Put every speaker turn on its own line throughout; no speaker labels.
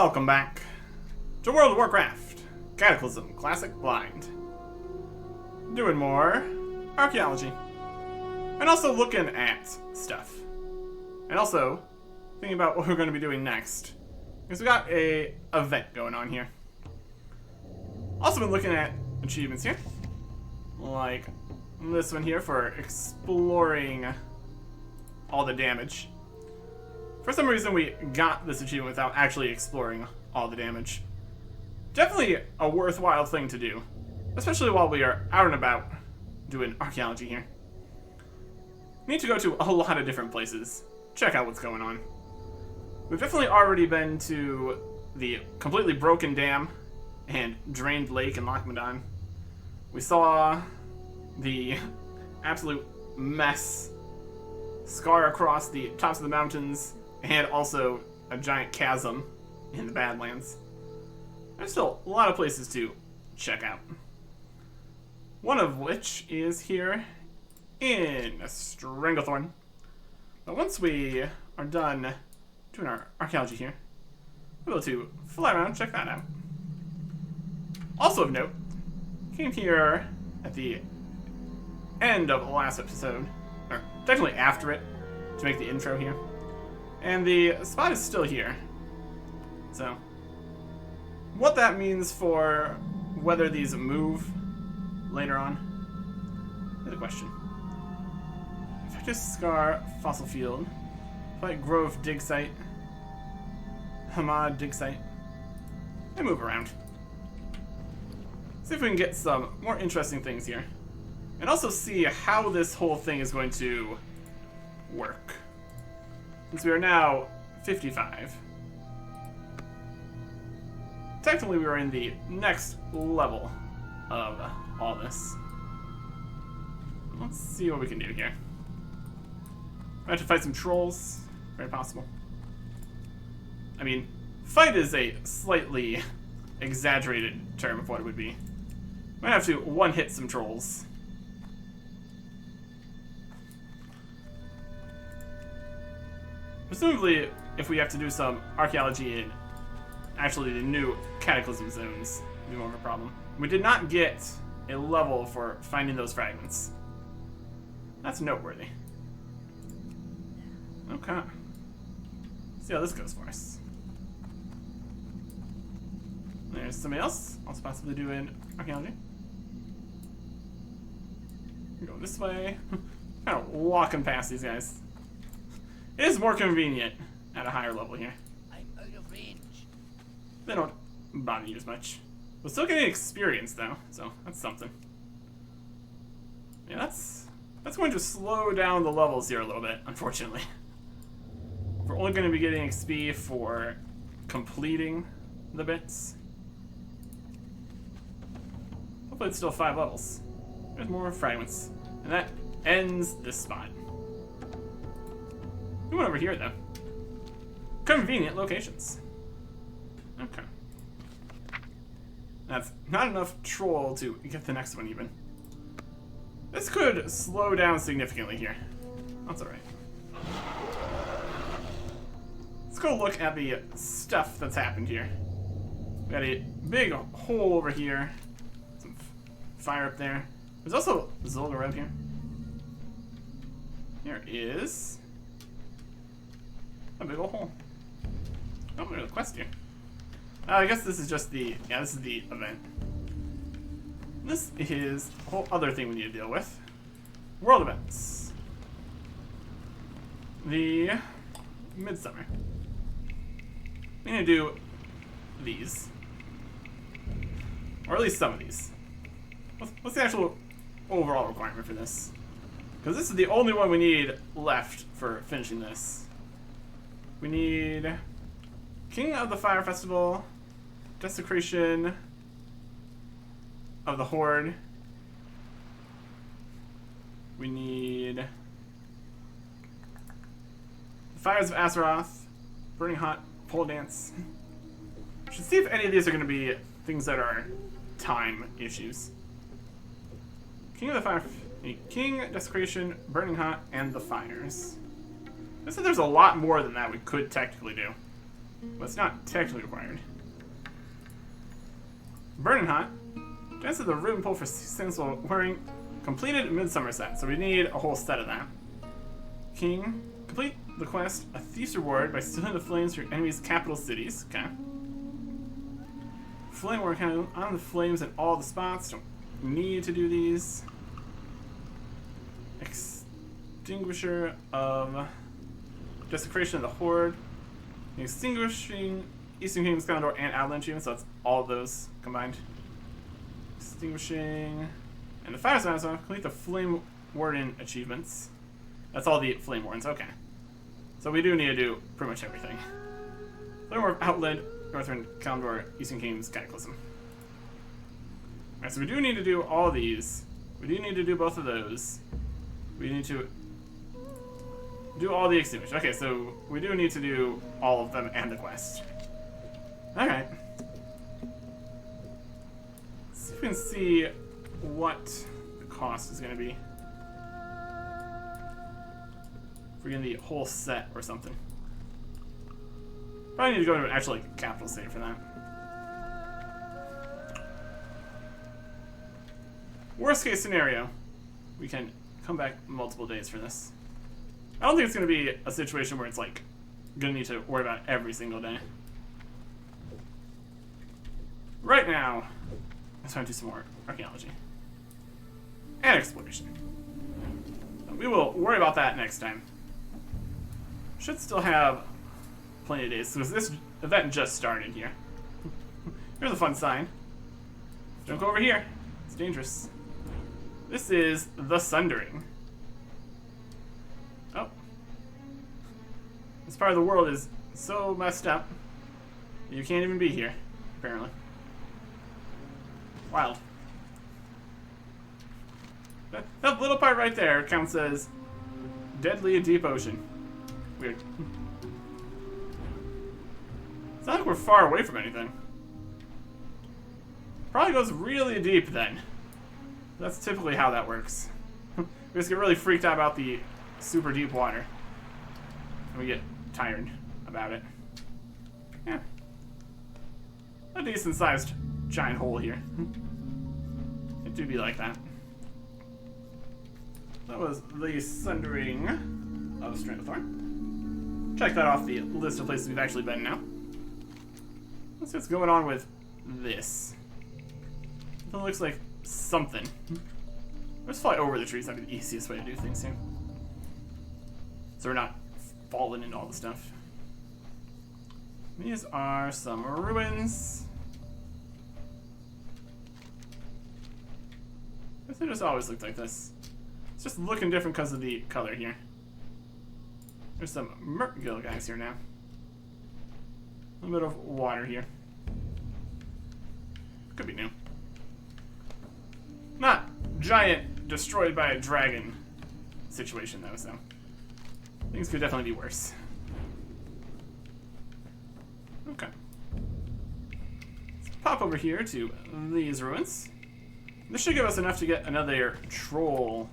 Welcome back to World of Warcraft, Cataclysm, Classic Blind. Doing more archaeology. And also looking at stuff. And also thinking about what we're going to be doing next. Because we got a event going on here. Also been looking at achievements here. Like this one here for exploring all the damage. For some reason we got this achievement without actually exploring all the damage. Definitely a worthwhile thing to do. Especially while we are out and about doing archaeology here. Need to go to a lot of different places. Check out what's going on. We've definitely already been to the completely broken dam and drained lake in Lochmadon. We saw the absolute mess scar across the tops of the mountains and also a giant chasm in the Badlands. There's still a lot of places to check out. One of which is here in Stranglethorn. But once we are done doing our archaeology here, we'll be able to fly around and check that out. Also of note, came here at the end of the last episode, or technically after it, to make the intro here. And the spot is still here. So, what that means for whether these move later on is a question. Infectious Scar, Fossil Field, White Grove Dig Site, Hamad Dig Site. They move around. See if we can get some more interesting things here. And also see how this whole thing is going to work. Since we are now 55. Technically we are in the next level of all this. Let's see what we can do here. I have to fight some trolls. Very possible. I mean, fight is a slightly exaggerated term of what it would be. Might have to one-hit some trolls. Presumably, if we have to do some archaeology in actually the new Cataclysm zones, it'll be more of a problem. We did not get a level for finding those fragments. That's noteworthy. Okay. Let's see how this goes for us. There's somebody else also possibly doing archaeology. Go this way. Kind of walking past these guys. It is more convenient at a higher level here.
I'm out of range.
They don't bother you as much. We're still getting experience though, so that's something. Yeah, that's going to slow down the levels here a little bit, unfortunately. We're only going to be getting XP for completing the bits. Hopefully it's still 5 levels. There's more fragments. And that ends this spot. We went over here, though. Convenient locations. Okay. That's not enough troll to get the next one, even. This could slow down significantly here. That's alright. Let's go look at the stuff that's happened here. We got a big hole over here. Some fire up there. There's also Zolgar out here. Here is a big old hole. Oh, there's a quest here. I guess this is just the... Yeah, this is the event. This is a whole other thing we need to deal with. World events. The Midsummer. We need to do these. Or at least some of these. What's the actual overall requirement for this? Because this is the only one we need left for finishing this. We need King of the Fire Festival, Desecration of the Horde. We need the Fires of Azeroth, Burning Hot, Pole Dance. Should see if any of these are going to be things that are time issues. King of the Fire, King, Desecration, Burning Hot, and the Fires. I said there's a lot more than that we could technically do. but it's not technically required. Burning Hot. Dance of the ribbon pull for sensual wearing completed midsummer set, so we need a whole set of that. King. Complete the quest, a thief's reward, by stealing the flames from your enemy's capital cities. Okay. Flame work on the flames in all the spots. Don't need to do these. Extinguisher of Desecration of the Horde. Extinguishing Eastern Kingdom's Condor and Outland achievements, so that's all of those combined. Extinguishing. And the Fire Sign, so complete the Flame Warden achievements. That's all the Flame Wardens, okay. So we do need to do pretty much everything. Flame Warden, Outland, Northern Condor, Eastern Kingdom's Cataclysm. Alright, so we do need to do all these. We do need to do both of those. We need to do all the extinguished. Okay, so we do need to do all of them and the quest. Alright. Let's see if we can see what the cost is going to be. If we're getting the whole set or something. Probably need to go to an actual capital save for that. Worst case scenario, we can come back multiple days for this. I don't think it's going to be a situation where it's like going to need to worry about it every single day. Right now, let's try to do some more archaeology. And exploration. We will worry about that next time. Should still have plenty of days, because this event just started here. Here's a fun sign. Don't go over here. It's dangerous. This is the Sundering. Oh. This part of the world is so messed up, you can't even be here, apparently. Wild. That little part right there counts as deadly deep ocean. Weird. It's not like we're far away from anything. Probably goes really deep then. That's typically how that works. We just get really freaked out about the super deep water. And we get tired about it. Yeah. A decent sized giant hole here. It do be like that. That was the Sundering of Stranglethorn. Check that off the list of places we've actually been now. Let's see what's going on with this. It looks like something. Let's fly over the trees. That'd be the easiest way to do things here. So we're not falling into all the stuff. These are some ruins. I guess they just always looked like this. It's just looking different because of the color here. There's some Merkgill guys here now. A little bit of water here. Could be new. Not giant destroyed by a dragon situation though, so things could definitely be worse. Okay. Let's pop over here to these ruins. This should give us enough to get another troll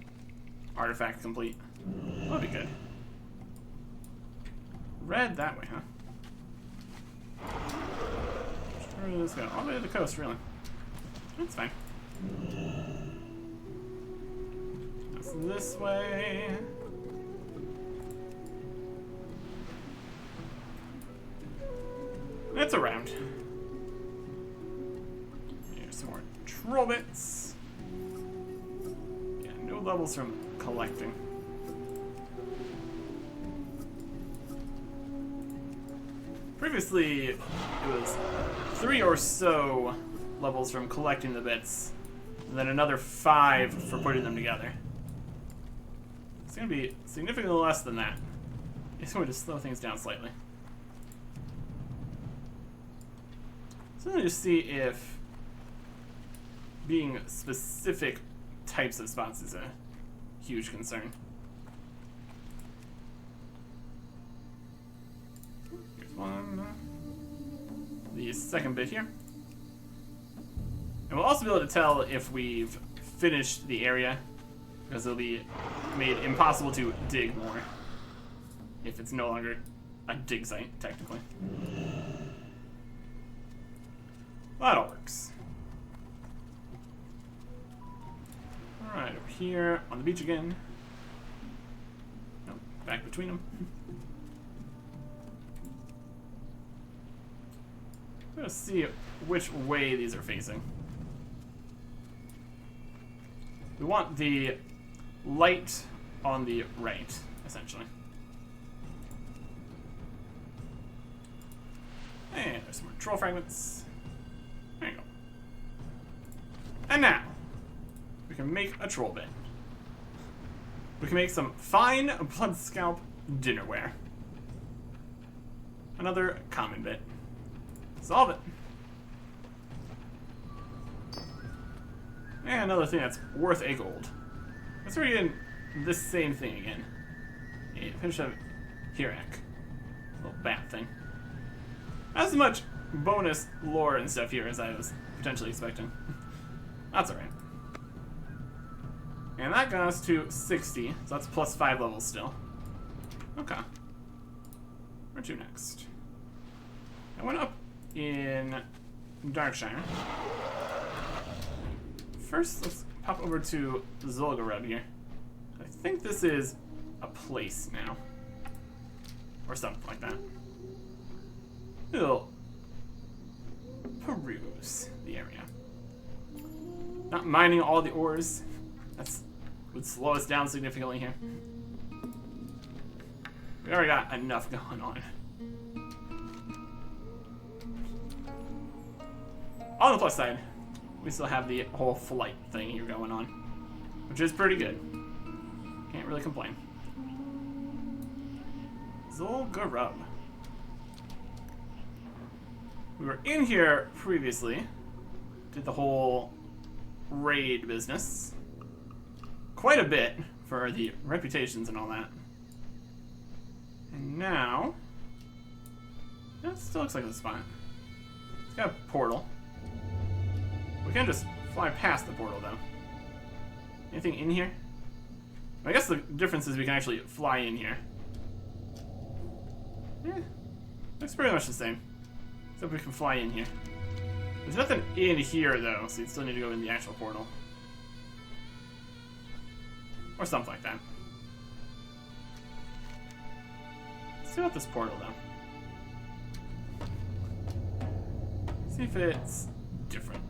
artifact complete. That'll be good. Red that way, huh? Where did this go? All the way to the coast, really. That's fine. That's this way. It's around. Here's some more troll bits. Yeah, no levels from collecting. Previously, it was 3 or so levels from collecting the bits, and then another 5 for putting them together. It's going to be significantly less than that. It's going to slow things down slightly. So let me just see if being specific types of spots is a huge concern. Here's one. The second bit here. And we'll also be able to tell if we've finished the area, because it'll be made impossible to dig more if it's no longer a dig site, technically. That all works. Alright, over here on the beach again. Nope, back between them. Let's see which way these are facing. We want the light on the right, essentially. And there's some more troll fragments. There you go. And now, we can make a troll bit. We can make some fine blood scalp dinnerware. Another common bit. Solve it. And another thing that's worth a gold. Let's already in this same thing again. A pinch of Hirak. Little bat thing. Not as much bonus lore and stuff here as I was potentially expecting. That's alright. And that got us to 60, so that's plus 5 levels still. Okay. Where to next? I went up in Darkshire. First, let's pop over to Zul'Gurub here. I think this is a place now. Or something like that. We'll peruse the area. Not mining all the ores. That's would slow us down significantly here. We already got enough going on. On the plus side, we still have the whole flight thing here going on, which is pretty good. Can't really complain. Zul'Gurub. We were in here previously. Did the whole raid business. Quite a bit for the reputations and all that. And now, that still looks like the spot. It's got a portal. We can just fly past the portal, though. Anything in here? I guess the difference is we can actually fly in here. Yeah, looks pretty much the same. Except we can fly in here. There's nothing in here, though, so you still need to go in the actual portal. Or something like that. Let's see about this portal, though. See if it's different.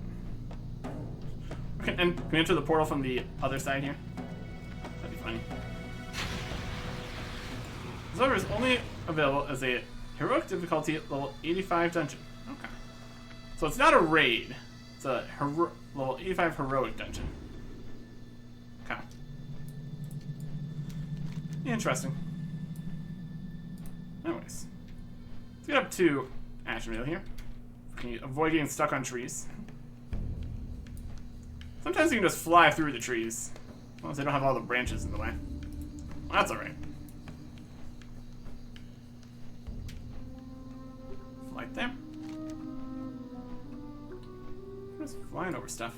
Okay, and can we enter the portal from the other side here? That'd be funny. This server is only available as a heroic difficulty level 85 dungeon. Okay. So it's not a raid. It's a level 85 heroic dungeon. Okay. Interesting. Anyways. Let's get up to Ashenvale here. Can you avoid getting stuck on trees? Sometimes you can just fly through the trees. As long as they don't have all the branches in the way. Well, that's alright. Flight there. Just flying over stuff.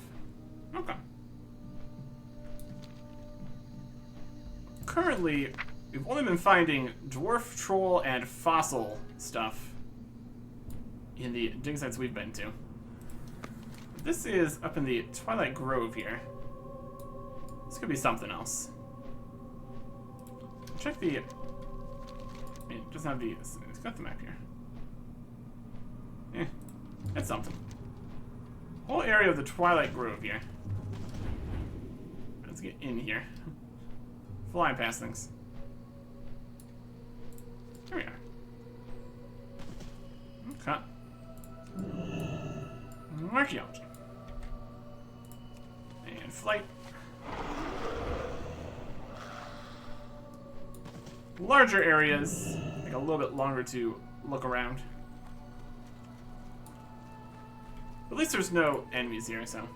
Okay. Currently, we've only been finding dwarf, troll, and fossil stuff in the dig sites we've been to. This is up in the Twilight Grove here. This could be something else. Check the... I mean, it doesn't have the... It's got the map here. Eh, that's something. Whole area of the Twilight Grove here. Let's get in here. Flying past things. Here we are. Okay. Archaeology. And flight. Larger areas, like a little bit longer to look around. At least there's no enemies here, so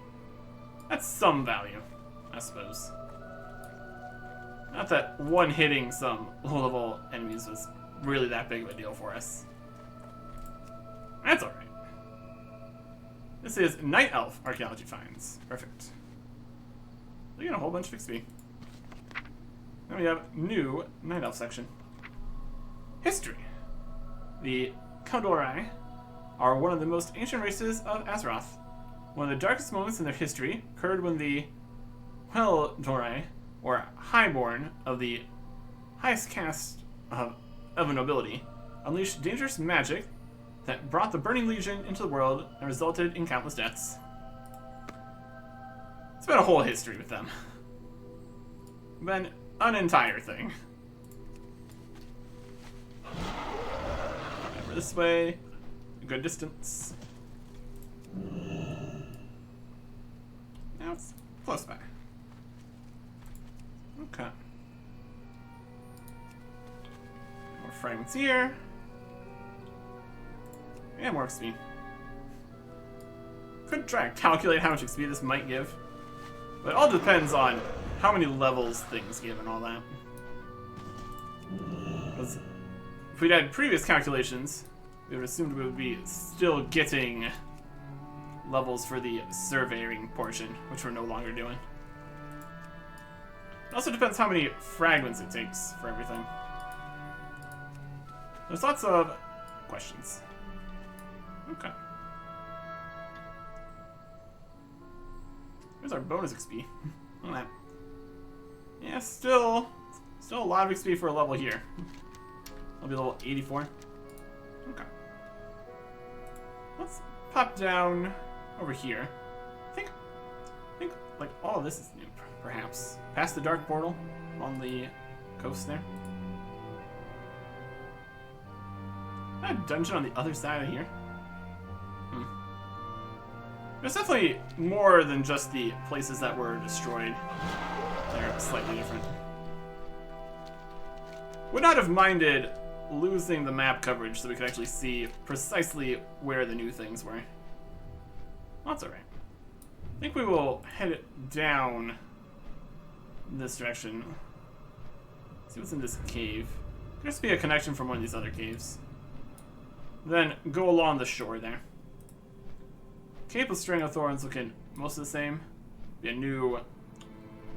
that's some value, I suppose. Not that one hitting some low-level enemies was really that big of a deal for us. That's alright. This is Night Elf Archaeology Finds. Perfect. We get a whole bunch of XP. Then we have new Night Elf section. History. The Kaldori are one of the most ancient races of Azeroth. One of the darkest moments in their history occurred when the Kaldori, or Highborn of the highest caste of a nobility, unleashed dangerous magic that brought the Burning Legion into the world and resulted in countless deaths. It's been a whole history with them. Been an entire thing. Over this way, a good distance. Now it's close by. Okay. More fragments here. And more XP. Could try to calculate how much XP this might give. But it all depends on how many levels things give and all that. Because if we'd had previous calculations, we would have assumed we would be still getting levels for the surveying portion, which we're no longer doing. It also depends how many fragments it takes for everything. There's lots of questions. Okay. Here's our bonus XP. Look at that. Yeah, still a lot of XP for a level here. I'll be level 84. Okay. Let's pop down over here. I think like all of this is new, perhaps. Past the dark portal on the coast there. Is that a dungeon on the other side of here? There's definitely more than just the places that were destroyed. They're slightly different. Would not have minded losing the map coverage so we could actually see precisely where the new things were. That's alright. I think we will head down this direction. See what's in this cave. Could just be a connection from one of these other caves. Then go along the shore there. Cape of String of Thorns looking most of the same. Be a new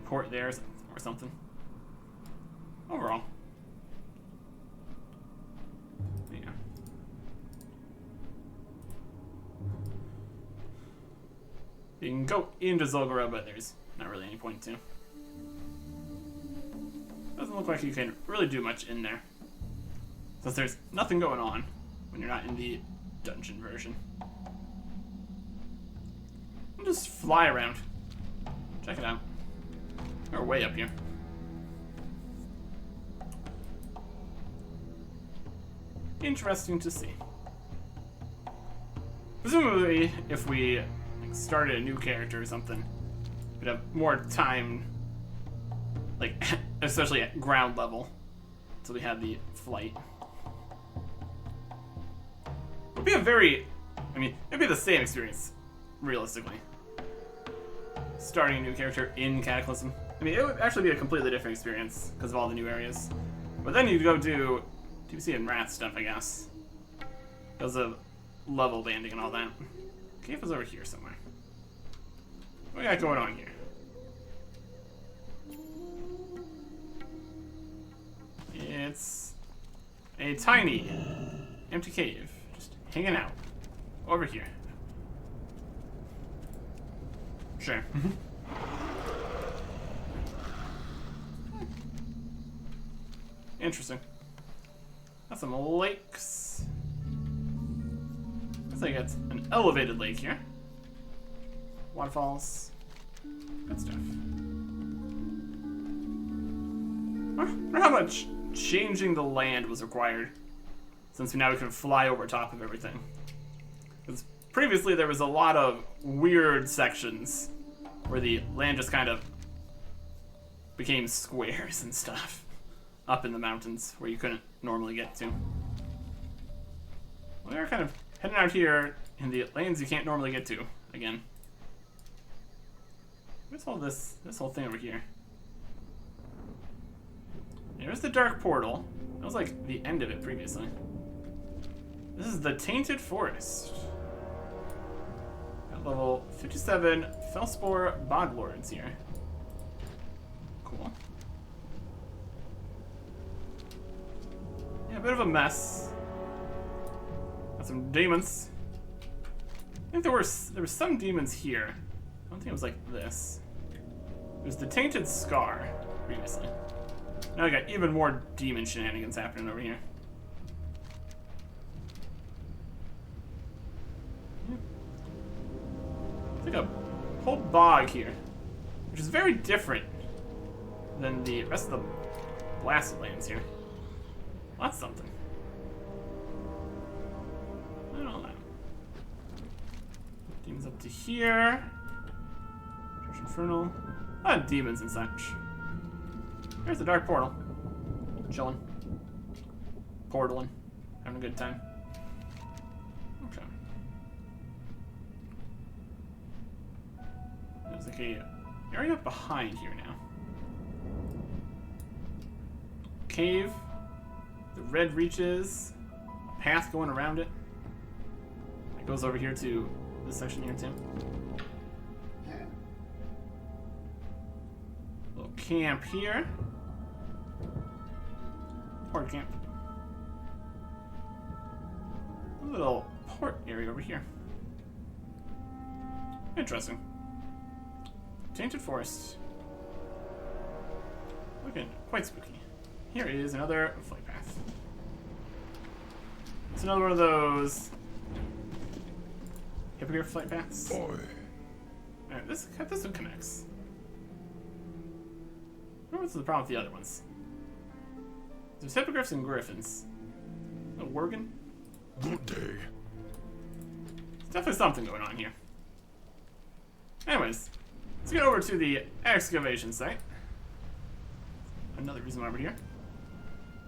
port there or something. Overall. Yeah. You can go into Zul'Gora, but there's not really any point to. Doesn't look like you can really do much in there. Since there's nothing going on when you're not in the dungeon version. Just fly around. Check it out. We're way up here. Interesting to see. Presumably, if we started a new character or something, we'd have more time, like, especially at ground level, until we had the flight. It would be it'd be the same experience, realistically. Starting a new character in Cataclysm. I mean, it would actually be a completely different experience because of all the new areas. But then you'd go do TBC and Wrath stuff, I guess. Because of level banding and all that. Cave is over here somewhere. What we got going on here? It's a tiny, empty cave. Just hanging out. Over here. Sure. Interesting. Got some lakes. Looks like it's an elevated lake here. Waterfalls. Good stuff. I wonder how much changing the land was required, since now we can fly over top of everything. Because previously there was a lot of weird sections where the land just kind of became squares and stuff up in the mountains where you couldn't normally get to. Well, we're kind of heading out here in the lanes you can't normally get to again. What's all this whole thing over here? There's the dark portal. That was like the end of it previously. This is the Tainted Forest. At level 57, Felspore Boglords here. Cool. Yeah, a bit of a mess. Got some demons. I think there were some demons here. I don't think it was like this. There's the Tainted Scar previously. Now we got even more demon shenanigans happening over here. It's like a whole bog here, which is very different than the rest of the blasted lands here. Well, that's something. I don't know. Demons up to here. Church Infernal. A lot of demons and such. Here's the Dark Portal. Chilling. Portaling. Having a good time. Okay. There's like a area behind here now. Cave. The red reaches. A path going around it. It goes over here to this section here too. Little camp here. Port camp. A little port area over here. Interesting. Tainted Forest. Looking quite spooky. Here is another flight path. It's another one of those hippogriff flight paths.
Boy.
Alright, this one connects. I wonder what's the problem with the other ones. There's hippogriffs and griffins. A worgen?
Good day.
There's definitely something going on here. Anyways, let's get over to the excavation site. Another reason why we're here.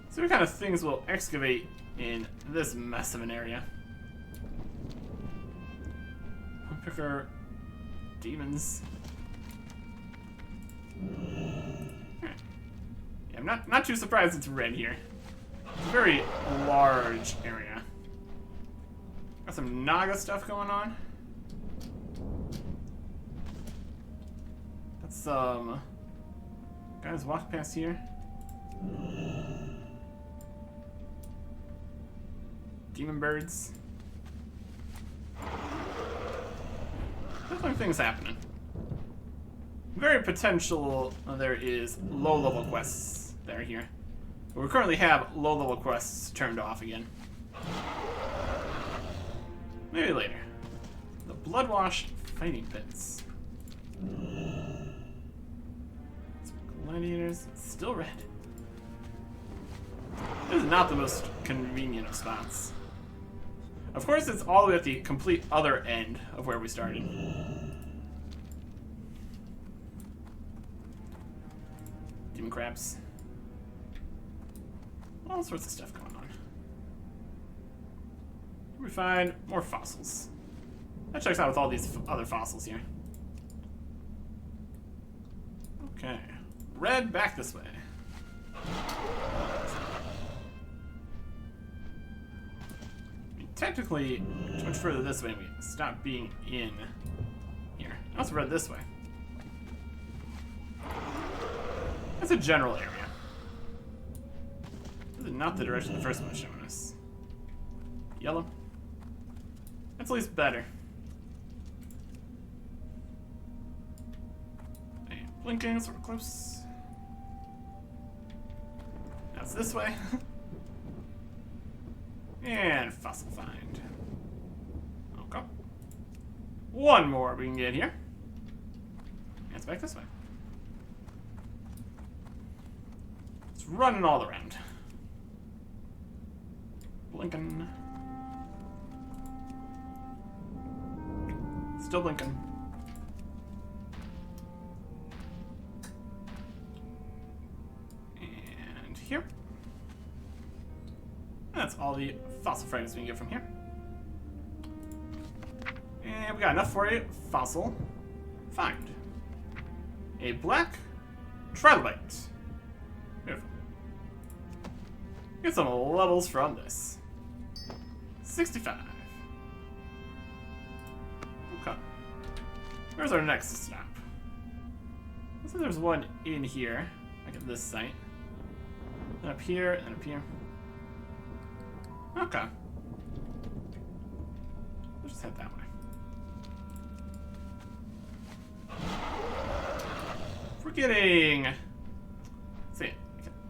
See what kind of things we'll excavate in this mess of an area. Picker demons. Yeah, I'm not too surprised it's red here. It's a very large area. Got some Naga stuff going on. Got some guys walk past here. Demon birds. Definitely things happening. Very potential there is low-level quests that are here. But we currently have low-level quests turned off again. Maybe later. The Bloodwash Fighting Pits. Gladiators. It's still red. This is not the most convenient of spots. Of course, it's all the way at the complete other end of where we started. Demon crabs. All sorts of stuff going on. Here we find more fossils. That checks out with all these other fossils here. Okay. Red, back this way. Technically, too much further this way, we stop being in here. I also read this way. That's a general area. This is not the direction the first one was showing us. Yellow. That's at least better. And blinking, sort of close. Now it's this way. And fossil find. Okay. One more we can get here. And it's back this way. It's running all around. Blinking. Still blinking. And here. That's all the fossil fragments we can get from here. And we got enough for a fossil find. A black trilobite. Beautiful. Get some levels from this. 65. Okay. Where's our next stop? Looks like there's one in here, like at this site. Then up here, and up here. Okay. just head that way. We're getting, let's see,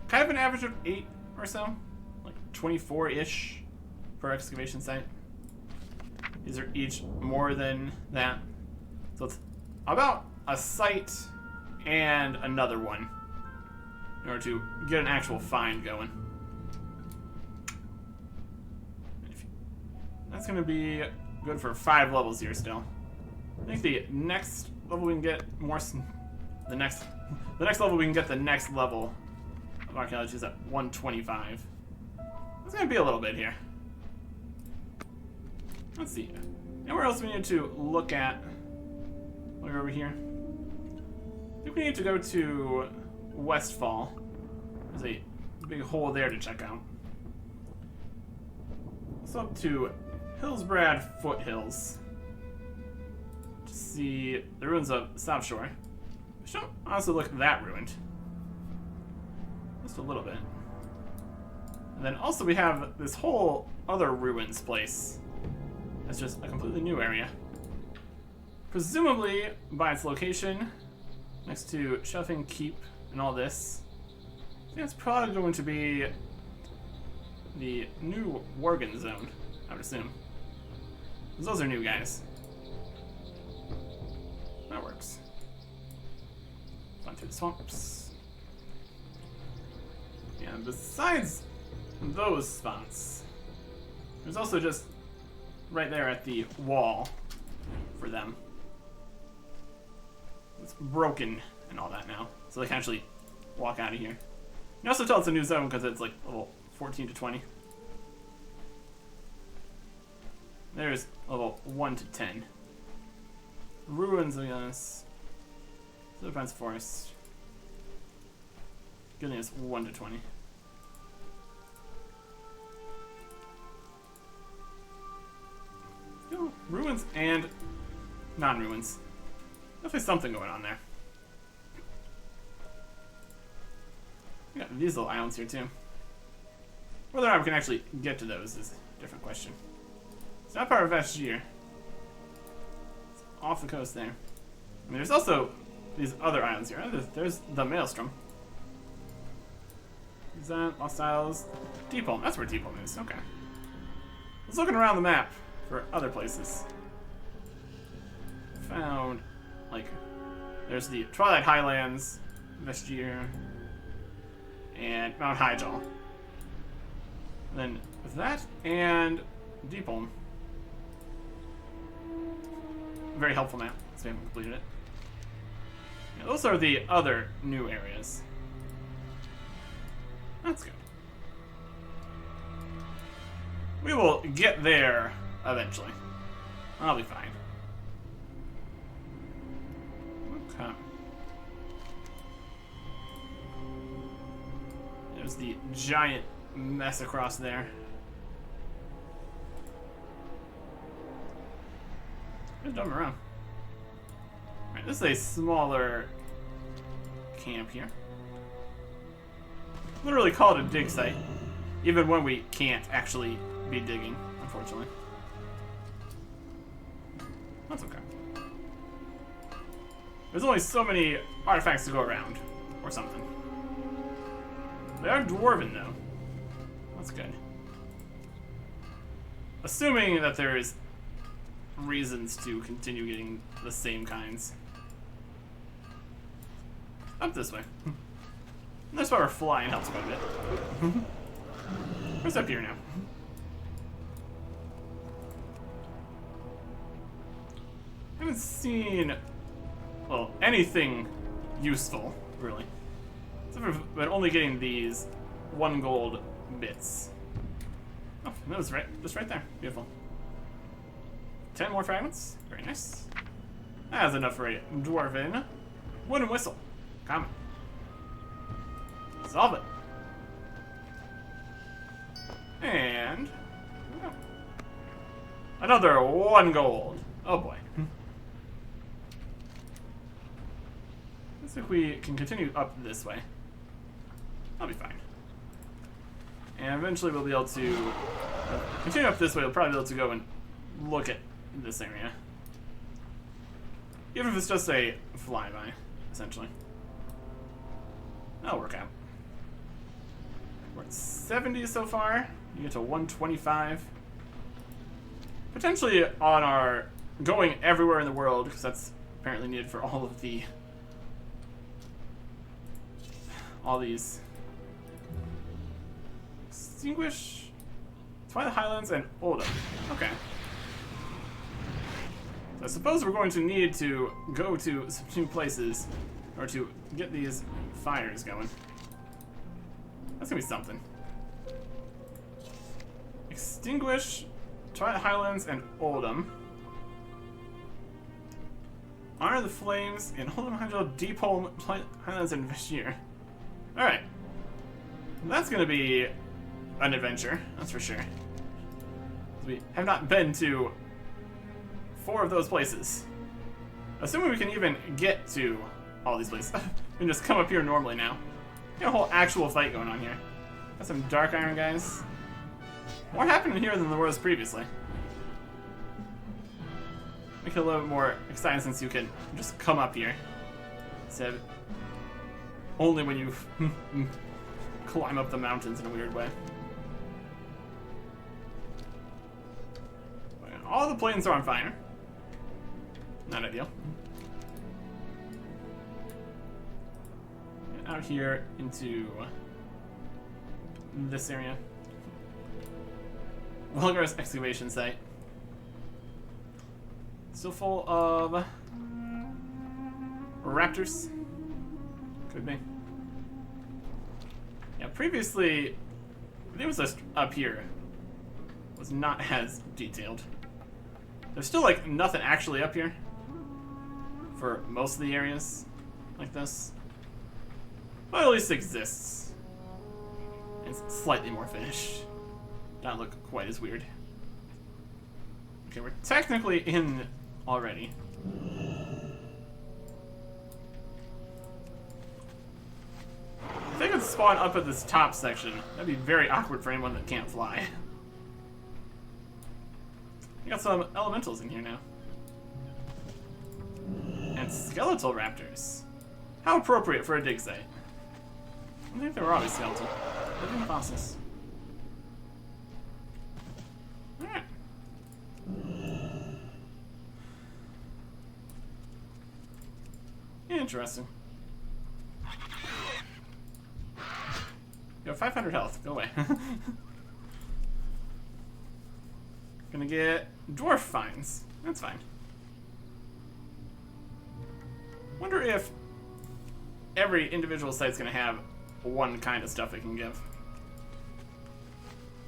kind of an average of 8 or so, like 24-ish per excavation site. These are each more than that, so it's about a site and another one in order to get an actual find going. That's going to be good for 5 levels here still. I think the next level we can get more... The next level we can get the next level of archaeology is at 125. It's going to be a little bit here. Let's see. Anywhere else we need to look at? While we're over here. I think we need to go to Westfall. There's a big hole there to check out. Let's up to Hillsbrad Foothills to see the ruins of South Shore. Which don't honestly look that ruined. Just a little bit. And then also we have this whole other ruins place. That's just a completely new area. Presumably, by its location, next to Shelving Keep and all this, I think it's probably going to be the new Worgen zone, I would assume. Because those are new guys. That works. Run through the swamps. And besides those spots, there's also just right there at the wall for them. It's broken and all that now, so they can actually walk out of here. You also tell it's a new zone because it's like level 14 to 20. There's level 1 to 10. Ruins of us. Defense Forest. Giving us 1 to 20. Oh, ruins and non-ruins. Definitely something going on there. We got these little islands here too. Whether or not we can actually get to those is a different question. It's not part of Vashjir. It's off the coast there. I mean, there's also these other islands here. There's the Maelstrom. Is that Lost Isles? Deepholm. That's where Deepholm is. Okay. I was looking around the map for other places. Found, like, there's the Twilight Highlands, Vashjir, and Mount Hyjal. And then with that and Deepholm. Very helpful map, so we haven't completed it. Yeah, those are the other new areas. That's good. We will get there eventually. I'll be fine. Okay. There's the giant mess across there. Just dumb around. Alright, this is a smaller camp here. Literally call it a dig site, even when we can't actually be digging, unfortunately. That's okay. There's only so many artifacts to go around, or something. They are dwarven, though. That's good. Assuming that there is reasons to continue getting the same kinds. Up this way. That's why we're flying helps quite a bit. What's up here now? I haven't seen, well, anything useful, really. Except for but only getting these 1 gold bits. Oh, that was right, just right there. Beautiful. 10 more fragments. Very nice. That's enough for a dwarven wooden whistle. Common. Solve it. And another 1 gold. Oh boy. Let's see if we can continue up this way. I'll be fine. And eventually we'll be able to continue up this way. We'll probably be able to go and look at this area. Even if it's just a flyby, essentially. That'll work out. We're at 70 so far. You get to 125. Potentially on our going everywhere in the world, because that's apparently needed for all of the these. Extinguish Twilight Highlands and Oldham. Okay. So I suppose we're going to need to go to some new places or to get these fires going. That's gonna be something. Extinguish Twilight Highlands and Oldham. Honor the flames in Oldham, Hydro, Deep Home, Twilight Highlands, and Vashir. Alright. That's gonna be an adventure, that's for sure. We have not been to 4 of those places. Assuming we can even get to all these places. We can just come up here normally now. Got a whole actual fight going on here. Got some Dark Iron guys. More happening here than there was previously. Make it a little bit more exciting since you can just come up here. Instead of only when you climb up the mountains in a weird way. All the plains are on fire. Not ideal. Get out here into this area. Vulgar's excavation site. Still full of raptors. Could be. Yeah, previously, I think it was just up here. Was not as detailed. There's still like nothing actually up here for most of the areas like this. But at least it exists. It's slightly more finished. Not look quite as weird. Okay, we're technically in already. If they could spawn up at this top section, that'd be very awkward for anyone that can't fly. We got some elementals in here now. And skeletal raptors. How appropriate for a dig site. I think they were always skeletal. Living fossils. Alright. Interesting. You have 500 health. Go away. Gonna get dwarf finds. That's fine. Wonder if every individual site's gonna have one kind of stuff it can give.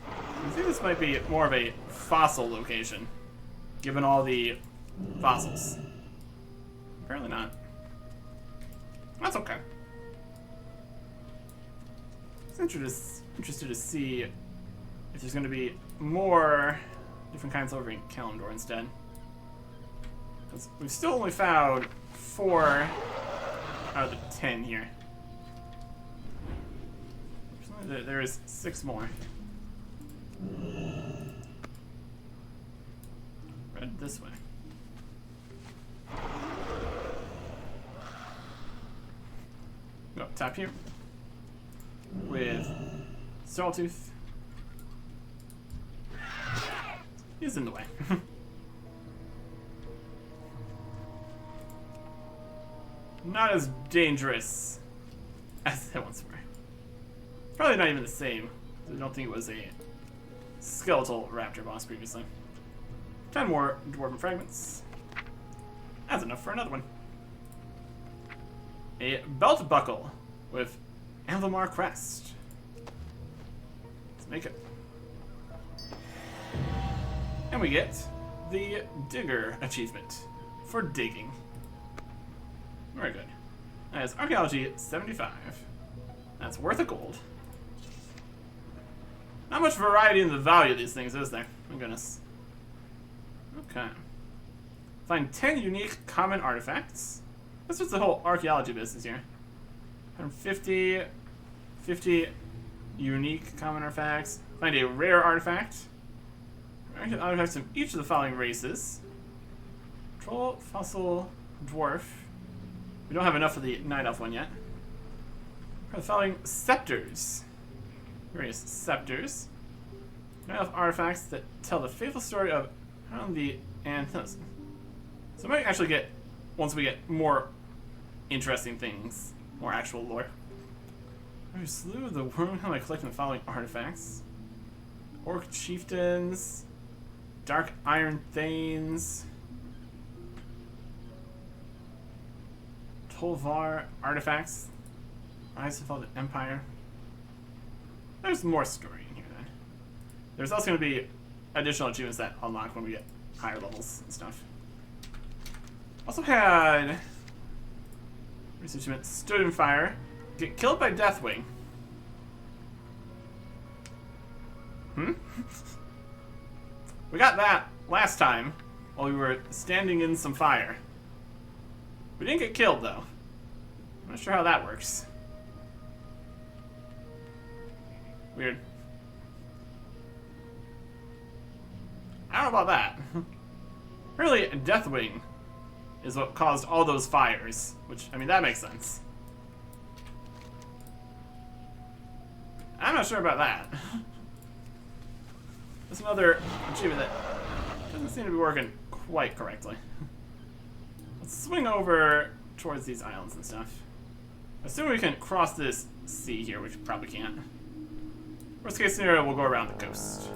I think this might be more of a fossil location, given all the fossils. Apparently not. That's okay. I'm interested to see if there's gonna be more different kinds over in Kalimdor instead. Because we've still only found 4 out of the 10 here. There is 6 more. Red this way. Go up top here with Sawtooth. He's in the way. Not as dangerous as they once were. Probably not even the same. I don't think it was a skeletal raptor boss previously. 10 more dwarven fragments. That's enough for another one. A belt buckle with Anvilmar crest. Let's make it. And we get the Digger achievement for digging. Very good. That is Archaeology 75. That's worth a gold. Not much variety in the value of these things, is there? My goodness. Okay. Find 10 unique common artifacts. That's just the whole archaeology business here. 150, 50 unique common artifacts. Find a rare artifact. Artifacts from each of the following races. Troll, fossil, dwarf. We don't have enough of the night elf one yet. The following scepters. Various scepters. Night elf artifacts that tell the faithful story of the Anachronist. So we might actually get, once we get more interesting things, more actual lore. We slew the worm by collecting the following artifacts. Orc chieftains, dark iron thanes, Tolvar artifacts, Rise of the Empire. There's more story in here then. There's also going to be additional achievements that unlock when we get higher levels and stuff. Also had recent achievement, stood in fire, get killed by Deathwing. We got that last time while we were standing in some fire. We didn't get killed though. I'm not sure how that works. Weird. I don't know about that. Really, Deathwing is what caused all those fires, which, I mean, that makes sense. I'm not sure about that. There's another achievement that doesn't seem to be working quite correctly. Let's swing over towards these islands and stuff. I assume we can cross this sea here, which we probably can't. Worst case scenario, we'll go around the coast.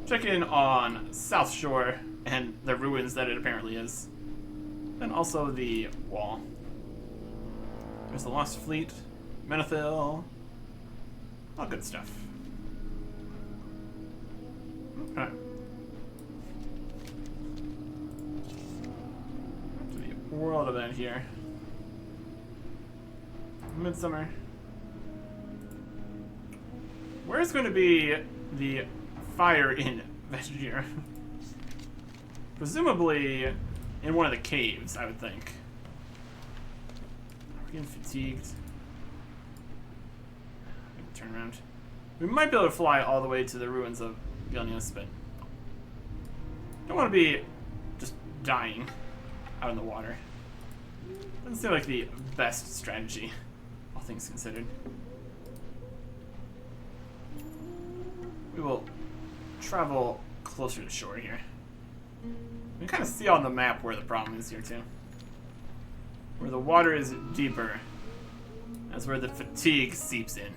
Check in on South Shore and the ruins that it apparently is. And also the wall. There's the Lost Fleet, Menethil, all good stuff. Okay. To the world event here. Midsummer. Where's going to be the fire in Vestige? Presumably in one of the caves, I would think. We're getting fatigued. Turn around. We might be able to fly all the way to the ruins of Vilnius, but don't want to be just dying out in the water. Doesn't seem like the best strategy, all things considered. We will travel closer to shore here. You can kind of see on the map where the problem is here too. Where the water is deeper, that's where the fatigue seeps in.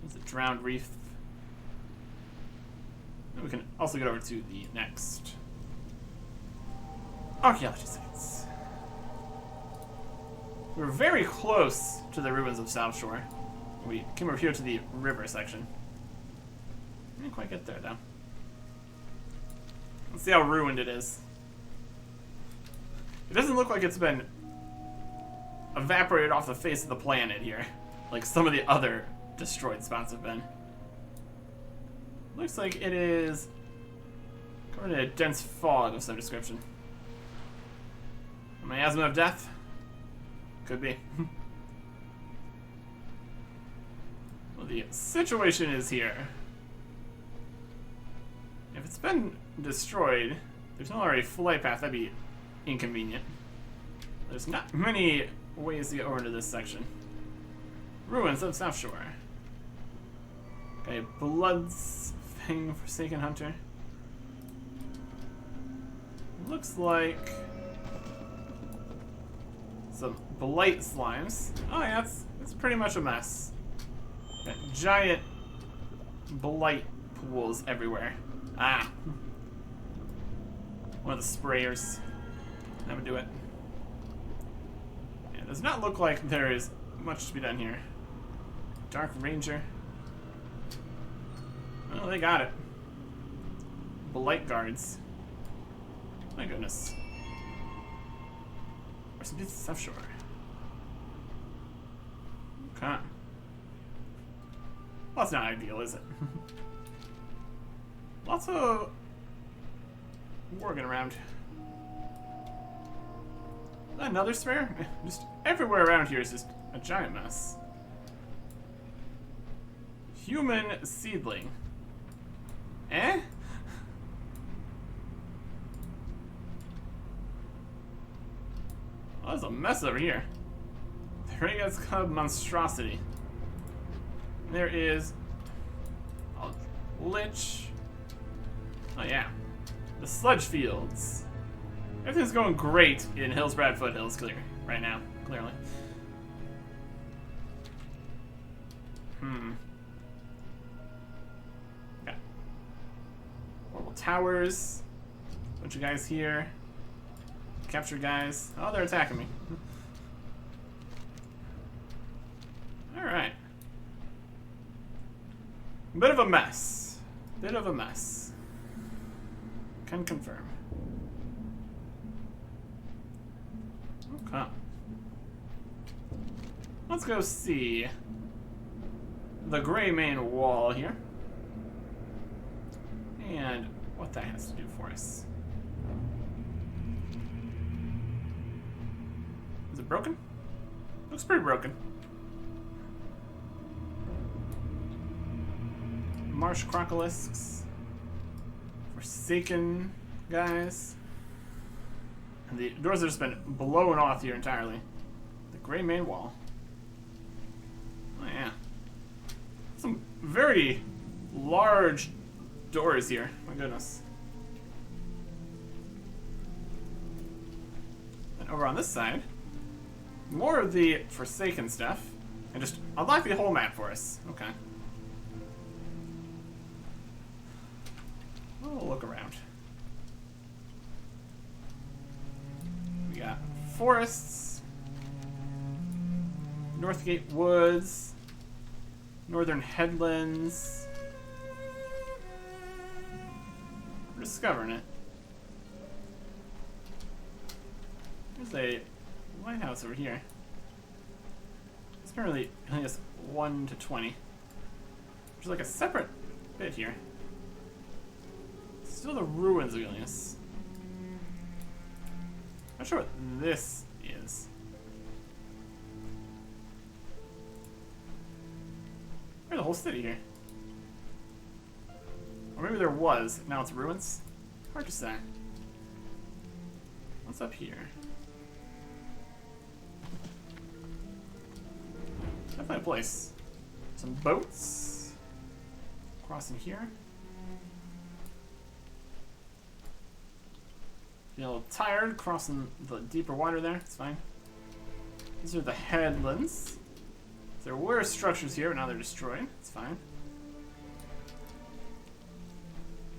There's a drowned reef. And we can also get over to the next archaeology sites. We were very close to the ruins of South Shore. We came over here to the river section. Didn't quite get there though. Let's see how ruined it is. It doesn't look like it's been evaporated off the face of the planet here, like some of the other destroyed spots have been. Looks like it is covered in a dense fog of some description. A miasma of death? Could be. Well, the situation is here. If it's been destroyed, there's not already a flight path, that'd be inconvenient. There's not many ways to get over into this section. Ruins of South Shore. Okay, Blood's Fang, Forsaken Hunter. Looks like some blight slimes. Oh yeah, it's pretty much a mess. Got giant blight pools everywhere. Ah. One of the sprayers. That would do it. Yeah, it does not look like there is much to be done here. Dark Ranger. Oh, they got it. Blight guards. My goodness. Or some decent South Shore. Okay. Well, that's not ideal, is it? Lots of working around. Another spare? Just everywhere around here is just a giant mess. Human seedling. Eh? there's a mess over here. The Regas Club monstrosity. There is a lich. Oh yeah, the sludge fields. Everything's going great in Hillsbrad Foothills right now, clearly. Yeah. Horrible towers. Bunch of guys here. Captured guys. Oh, they're attacking me. Alright. Bit of a mess. Bit of a mess. Can confirm. Okay. Let's go see the gray main wall here. And what that has to do for us. Is it broken? Looks pretty broken. Marsh crocolisks. Forsaken guys. And the doors have just been blown off here entirely. The gray main wall. Oh yeah. Some very large doors here. My goodness. And over on this side, more of the Forsaken stuff. And just unlock the whole map for us. Okay. We'll look around. We got forests, Northgate Woods, Northern Headlands. We're discovering it. There's a lighthouse over here. It's apparently only has 1 to 20. There's like a separate bit here. Still the ruins of Ilias. Not sure what this is. There's the whole city here. Or maybe there was. Now it's ruins. Hard to say. What's up here? Definitely a place. Some boats. Crossing here. Feel a little tired crossing the deeper water there. It's fine. These are the headlands. There were structures here, but now they're destroyed. It's fine.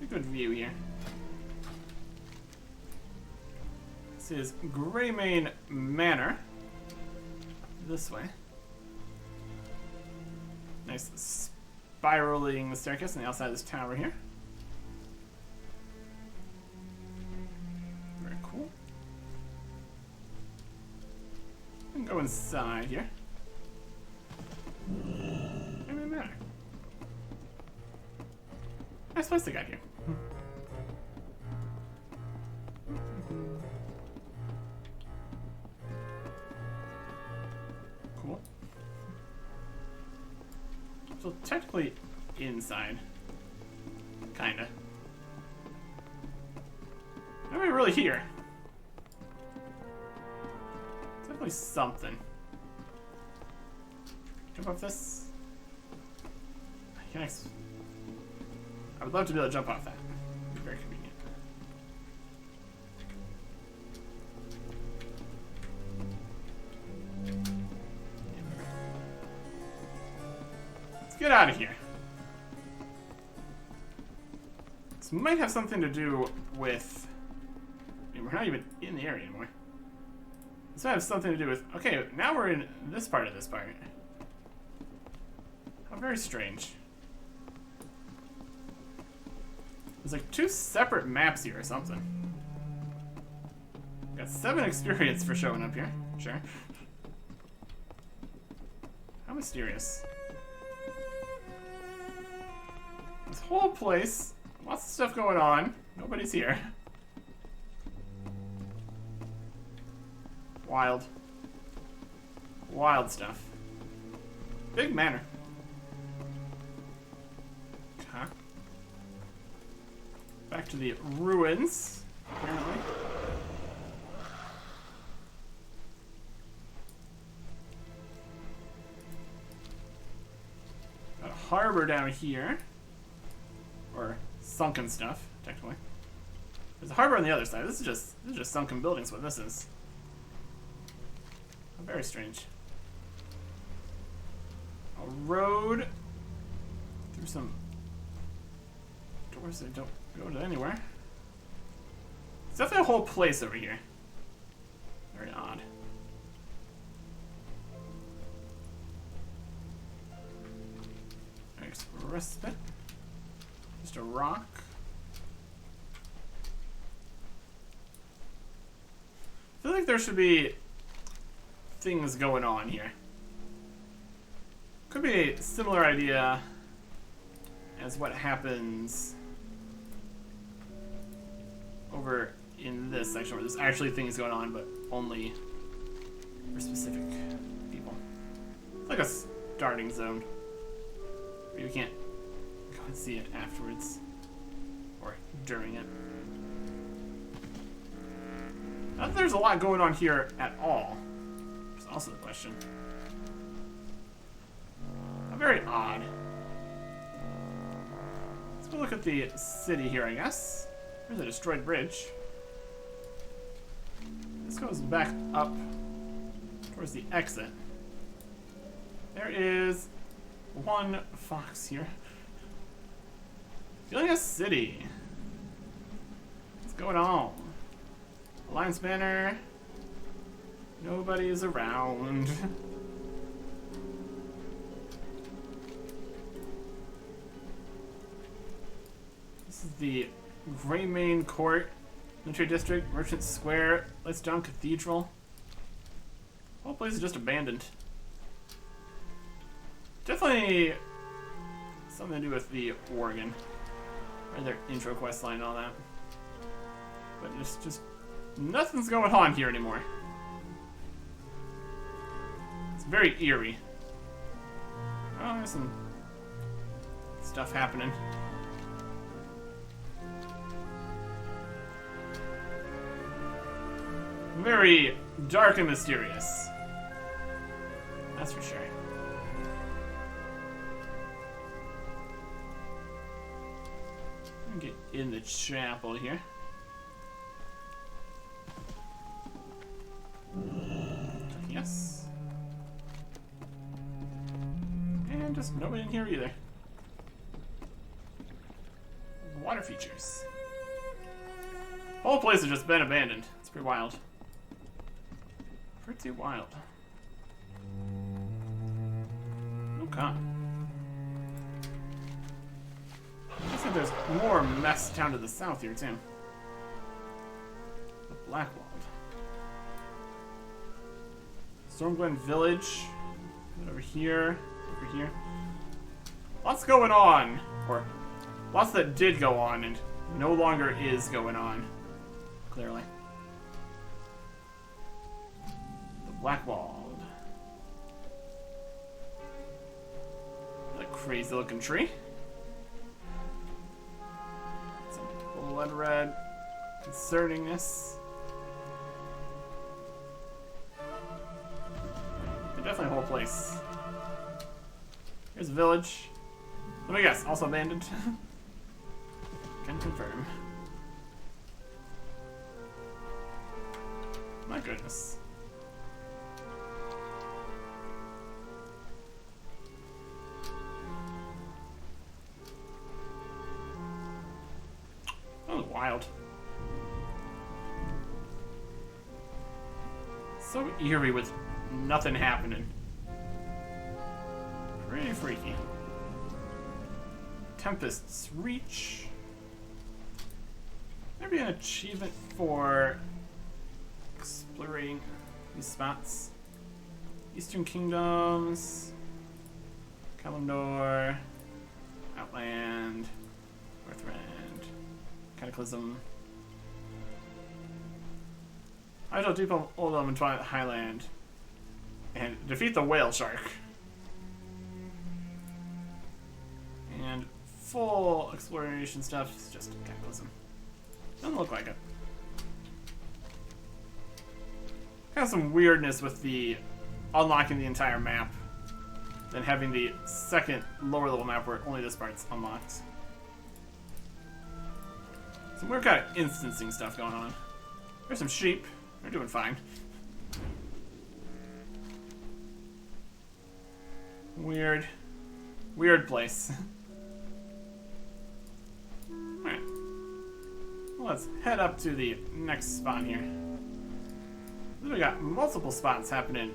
A good view here. This is Greymane Manor. This way. Nice spiraling staircase on the outside of this tower here. Very cool. We can go inside here. Greymane Manor. Nice place they got here. Cool. So technically inside. Kinda. Nobody really here. It's definitely something. Jump off this. Nice. I would love to be able to jump off that. It'd be very convenient. Let's get out of here. This might have something to do with... I mean, we're not even in the area anymore. This might have something to do with... Okay, now we're in this part of this part. How very strange. There's like 2 separate maps here or something. Got 7 experience for showing up here. Sure. How mysterious. This whole place, lots of stuff going on. Nobody's here. Wild. Wild stuff. Big manor. Okay. Back to the ruins, apparently. harbor down here. Or sunken stuff, technically. There's a harbor on the other side. This is just sunken buildings, what this is. Oh, very strange. A road through some doors that don't go to anywhere. It's definitely a whole place over here. Very odd. There's respite. Just a rock. I feel like there should be things going on here. Could be a similar idea as what happens over in this section where there's actually things going on, but only for specific people. It's like a starting zone where you can't go and see it afterwards or during it. Not that there's a lot going on here at all. There's also the question. Very odd. Let's go look at the city here, I guess. There's a destroyed bridge. This goes back up towards the exit. There is one fox here. Feeling a city. What's going on? Alliance banner. Nobody is around. This is the Greymane Court, Military District, Merchant Square, Lightstone Cathedral. The whole place is just abandoned. Definitely something to do with the Oregon, or their intro quest line and all that. But it's just nothing's going on here anymore. It's very eerie. Oh, there's some stuff happening. Very dark and mysterious. That's for sure. Get in the chapel here. Yes. And just nobody in here either. Water features. The whole place has just been abandoned. It's pretty wild. Pretty wild. Okay. Looks like there's more mess down to the south here, too. The Blackwalled. Stormglen Village. Over here. Over here. Lots going on. Or, lots that did go on and no longer is going on. Clearly. The Blackwalled. That crazy looking tree. Some blood red concerningness. Definitely a whole place. Here's a village. Let me guess, also abandoned. Can confirm. My goodness. That was wild. So eerie with nothing happening. Pretty freaky. Tempest's Reach. Maybe an achievement for exploring these spots. Eastern Kingdoms. Kalimdor. Outland. Northrend. Cataclysm. I shall deep Oldham and Twilight Highland. And defeat the whale shark. And full exploration stuff is just Cataclysm. Doesn't look like it. Kind of some weirdness with the unlocking the entire map than having the second lower level map where only this part's unlocked. So we're kind of instancing stuff going on. There's some sheep. They're doing fine. Weird. Weird place. Alright. Well, let's head up to the next spawn here. We got multiple spots happening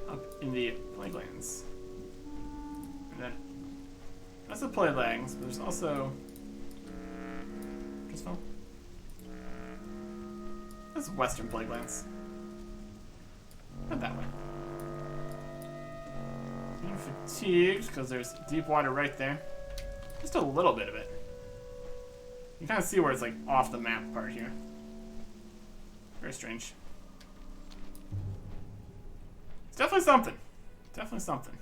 up in the Plaguelands. And then that's the Plaguelands, but there's also that's Western Plaguelands. Not that way. I'm fatigued because there's deep water right there. Just a little bit of it. You kind of see where it's like off the map part here. Very strange. It's definitely something. Definitely something.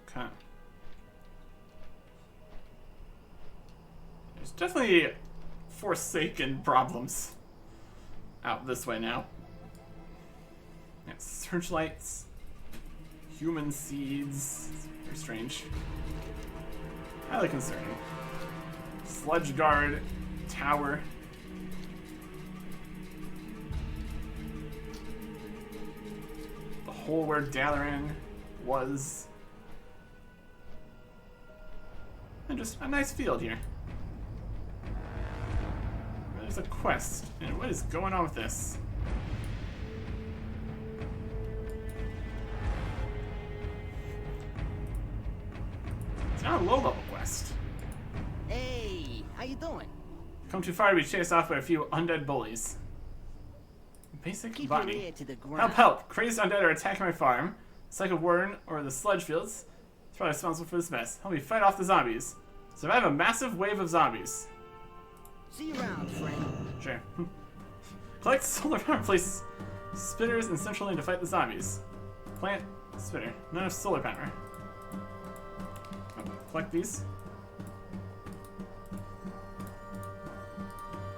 Okay. There's definitely Forsaken problems out this way now. Yeah, searchlights, human seeds. Very strange. Highly concerning. Sludge guard, tower. The hole where Dalaran was. And just a nice field here. There's a quest. And what is going on with this? It's not a low-level quest.
Hey, how you doing?
Come too far to be chased off by a few undead bullies. Basic
Keep
body.
your ear to the ground.
Help, help! Crazed undead are attacking my farm. It's like a warden or the sludge fields. It's probably responsible for this mess. Help me fight off the zombies. Survive a massive wave of zombies.
See you around, friend.
Sure. Collect solar power, place spitters in central lane to fight the zombies. Plant spitter. Not enough solar power. Oh, collect these.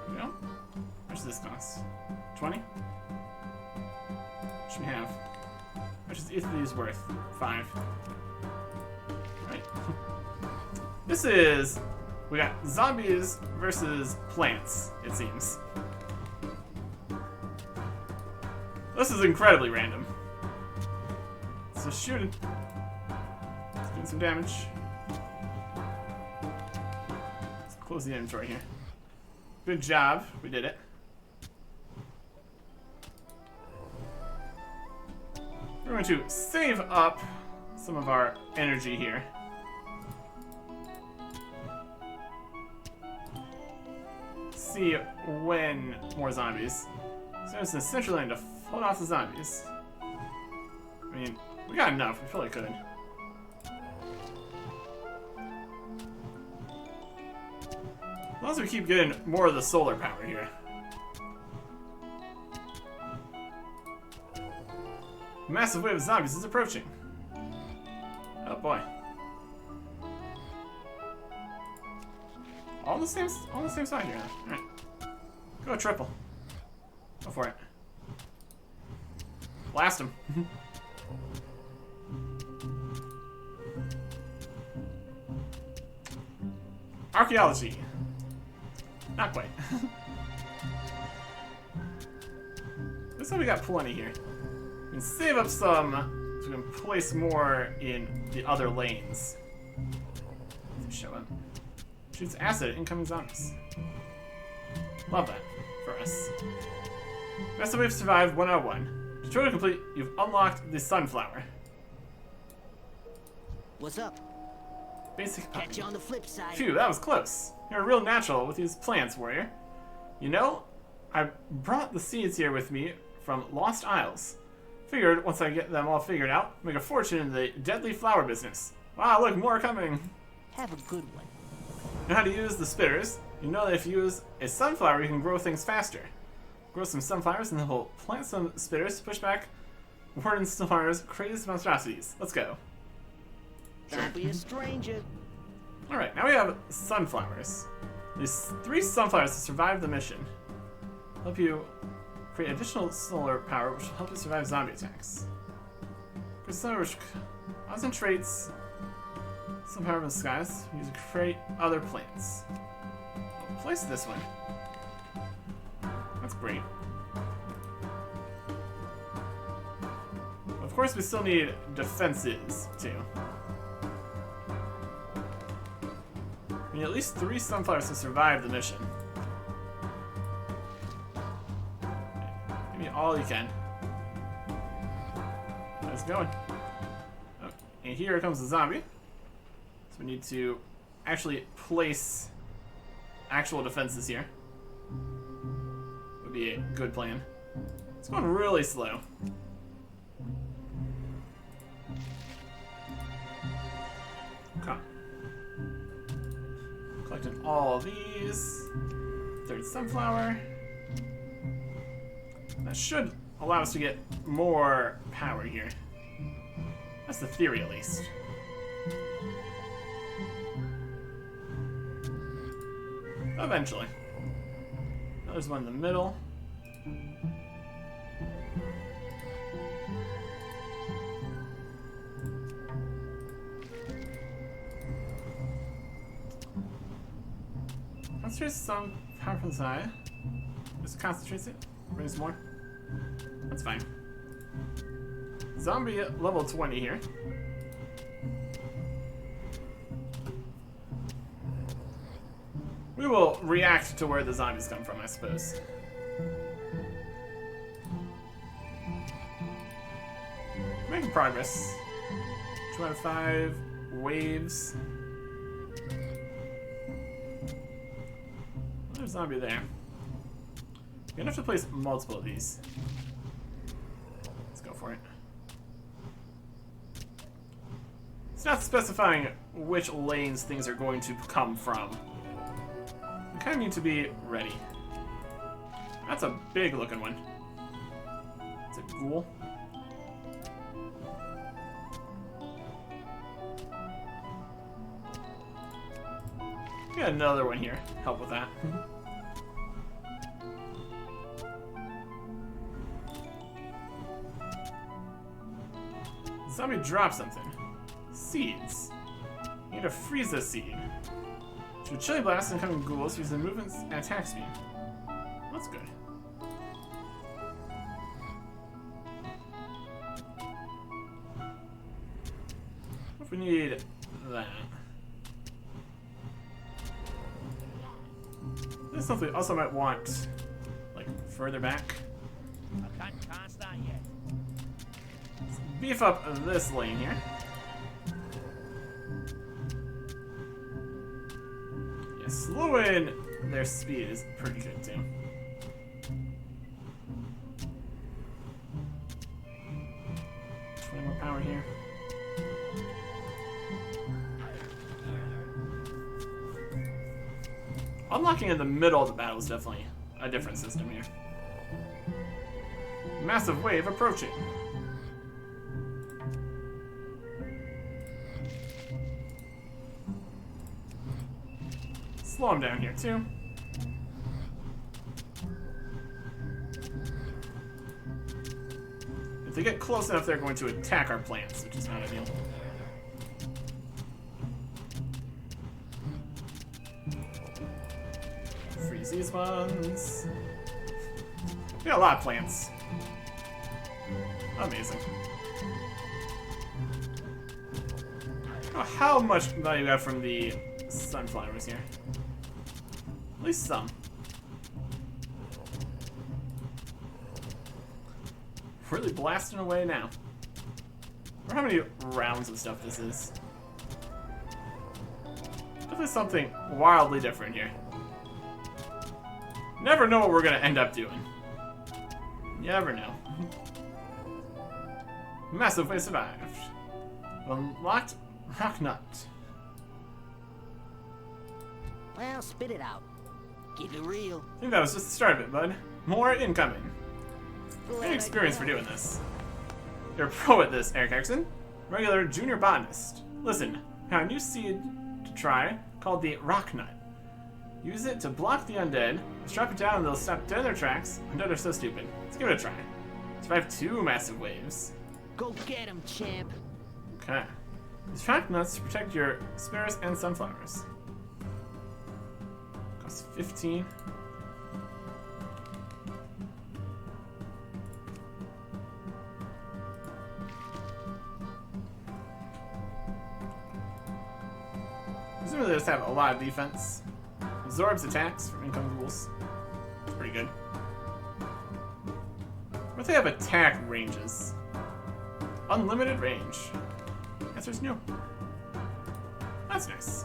There we go. How much does this cost? 20? What should we have? How much is each of these worth? 5. Right. This is... We got zombies versus plants, it seems. This is incredibly random. So shooting. Let's do some damage. Let's close the inventory here. Good job. We did it. We're going to save up some of our energy here. See when more zombies. So it's an essential lane to hold off the zombies. I mean, we got enough. We probably could. As long as we keep getting more of the solar power here. A massive wave of zombies is approaching. Oh boy. All the same side here. Alright. Go triple. Go for it. Blast him. Archaeology. Not quite. Looks like we got plenty here. We can save up some so we can place more in the other lanes. Show up. Shoots acid at incoming zombies. Love that for us. Best way to survive 101. Tutorial complete. You've unlocked the sunflower.
What's up?
Basic
Catch you on the flip side.
Phew, that was close. You're a real natural with these plants, warrior. You know, I brought the seeds here with me from Lost Isles. Figured once I get them all figured out, make a fortune in the deadly flower business. Wow, look, more coming.
Have a good one.
Know how to use the spitters. You know that if you use a sunflower, you can grow things faster. Grow some sunflowers and then we'll plant some spitters to push back Warden Star's crazy monstrosities. Let's go.
Don't be a stranger.
Alright, now we have sunflowers. These 3 sunflowers to survive the mission. Help you create additional solar power, which will help you survive zombie attacks. Concentrates some power in the skies. Use to create other plants. Place this one. That's great. Of course, we still need defenses, too. We need at least 3 sunflowers to survive the mission. Give me all you can. How's it going? Oh, and here comes the zombie. So we need to actually place actual defenses here. Would be a good plan. It's going really slow. Okay. Collecting all of these. Third sunflower. That should allow us to get more power here. That's the theory, at least. Eventually. There's one in the middle. Concentrates some power from the side. Just concentrates it. Brings more. That's fine. Zombie at level 20 here. We will react to where the zombies come from, I suppose. Making progress. 2 out of 5 waves. There's a zombie there. You're gonna have to place multiple of these. Let's go for it. It's not specifying which lanes things are going to come from. You kind of need to be ready. That's a big looking one. It's a ghoul. Got another one here. Help with that. Zombie dropped something. Seeds. You need to freeze this seed. Shoot chili blast and incoming ghouls use the movement and attack speed. That's good. What if we need that? This is something we also might want, like, further back.
Can't start yet.
Let's beef up this lane here. Yeah, slowing their speed is pretty good too. More power here. Unlocking in the middle of the battle is definitely a different system here. Massive wave approaching. Slow him down here too. If they get close enough, they're going to attack our plants, which is not ideal. Freeze these ones. We got a lot of plants. Amazing. Oh, how much value we got from the sunflowers here? At least some. Really blasting away now. I wonder how many rounds of stuff this is. Definitely something wildly different here. Never know what we're gonna end up doing. You never know. Massive way survived. Unlocked rock nut.
Well, spit it out. Keep it real.
I think that was just the start of it, bud. More incoming. Good experience for doing this. You're a pro at this, Eric Erickson. Regular junior botanist. Listen, I have a new seed to try called the rock nut. Use it to block the undead, strap it down and they'll stop dead in their tracks. Undead are so stupid. Let's give it a try. Survive 2 massive waves.
Go get him, champ.
Okay. Use track nuts to protect your sparrows and sunflowers. Costs 15. Presumably they just have a lot of defense. Absorbs attacks from incoming ghouls. It's pretty good. What if they have attack ranges? Unlimited range. Answer's no. That's nice.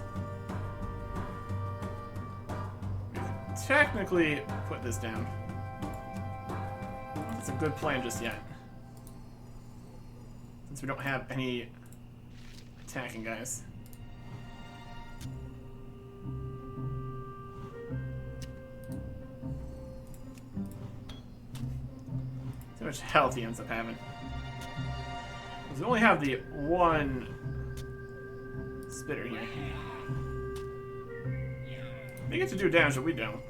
We can technically put this down. I don't know if it's a good plan just yet. Since we don't have any attacking guys. See how much health he ends up having. Because we only have the one spitter here. They get to do damage, but we don't.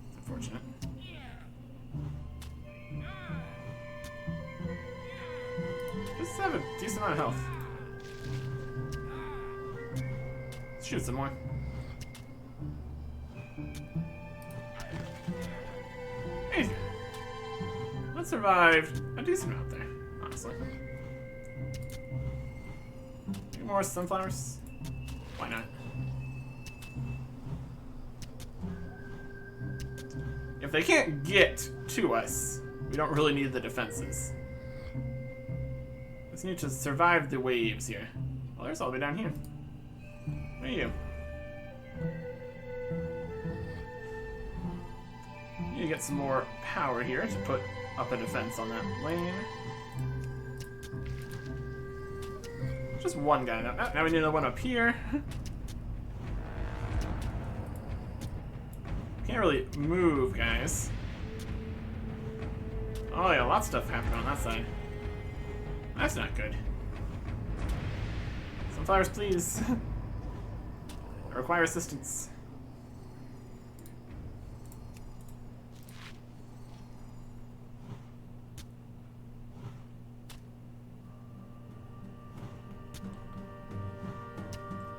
It's unfortunate. This have a decent amount of health. Let's shoot some more. Easy. Let's survive a decent amount there, honestly. Any more sunflowers? Why not? If they can't get to us, we don't really need the defenses. Just need to survive the waves here. Well, there's all the way down here. Where are you? Need to get some more power here to put up a defense on that lane. Just one guy now. Now we need another one up here. Can't really move, guys. Oh yeah, lots of stuff happening on that side. That's not good. Sunflowers, please. I require assistance.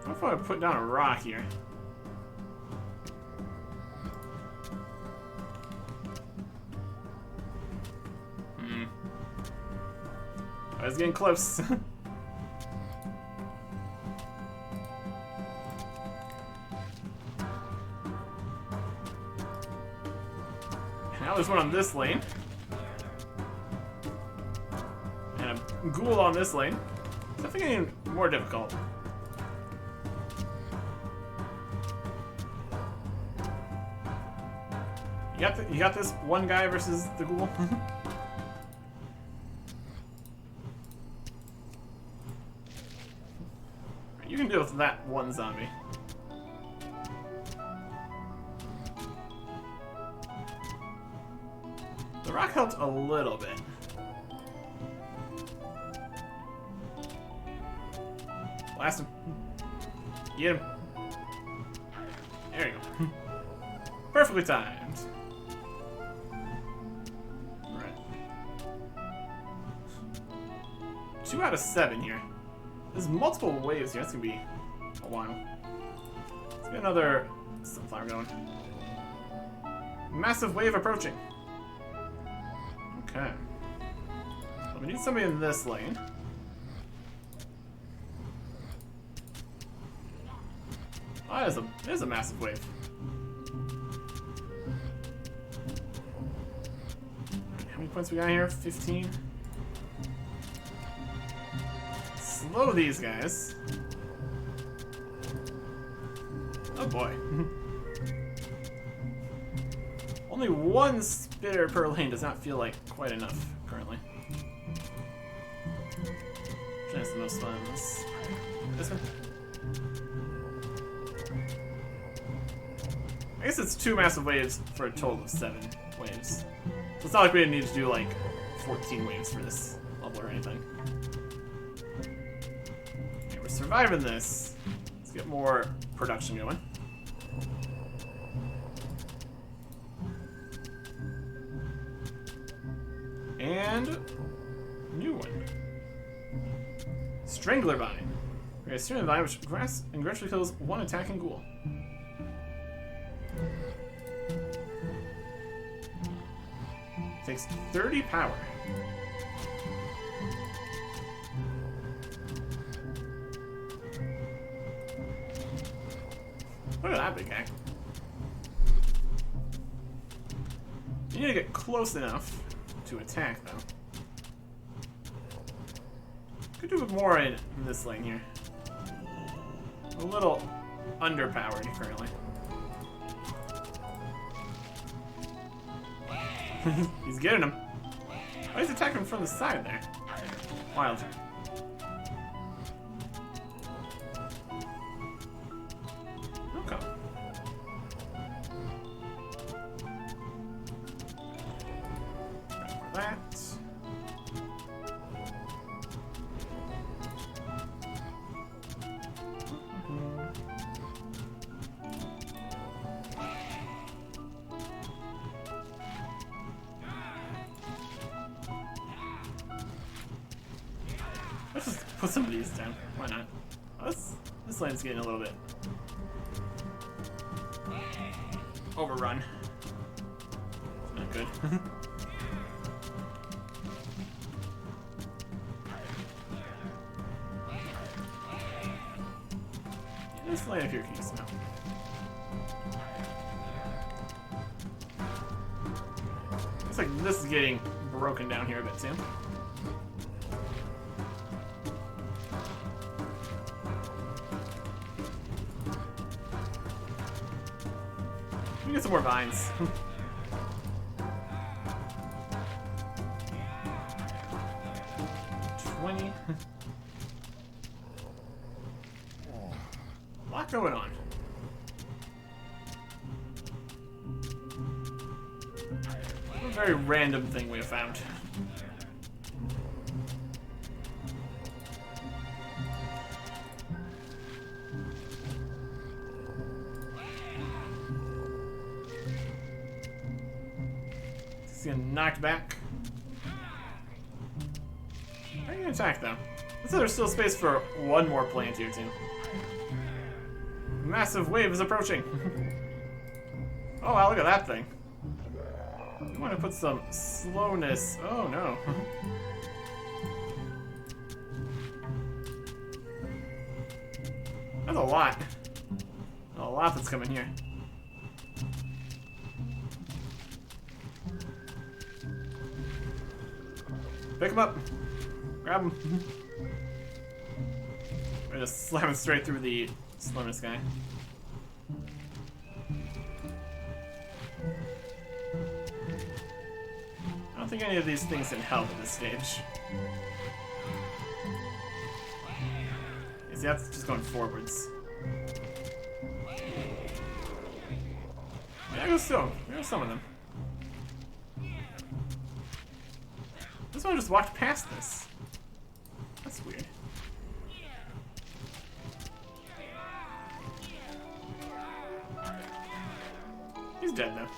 What if I put down a rock here? I was getting close. Now there's one on this lane. And a ghoul on this lane. It's definitely getting more difficult. You got this one guy versus the ghoul? You can deal with that one zombie. The rock helped a little bit. Blast him. Get him. There you go. Perfectly timed. Alright. 2 out of 7 here. There's multiple waves here. That's gonna be a while. Let's get another sunflower going. Massive wave approaching. Okay. Well, we need somebody in this lane. Oh, there's a massive wave. How many points we got here? 15. Slow these guys. Oh boy. Only one spitter per lane does not feel like quite enough currently. Which has the most fun? This one? I guess it's 2 massive waves for a total of 7 waves. So it's not like we need to do like 14 waves for this level or anything. Okay, we're surviving this. Let's get more production going. And new one. Strangler Vine. Okay, Strangler Vine, which grass and gradually kills one attacking ghoul. Takes 30 power. Look at that big guy. You need to get close enough to attack, though. Could do more in this lane here. A little underpowered currently. He's getting him. Oh, he's attacking from the side there. Wild. Okay. That. Let's just put some of these down. Why not? Oh, this lane's getting a little bit overrun. Not good. This lane up here can use some help. Looks like this is getting broken down here a bit too. We get some more vines. 20. A lot going on. A very random thing we have found. He's getting knocked back. How are you gonna attack though? Looks like there's still space for one more plant here too. Massive wave is approaching. Oh wow, look at that thing. We want to put some slowness. Oh no. That's a lot. A lot that's coming here. Pick him up. Grab him. We're just slamming straight through the slowness guy. I don't think any of these things can help at this stage. You see, that's just going forwards. Yeah, go some of them. This one just walked past this. That's weird. He's dead though.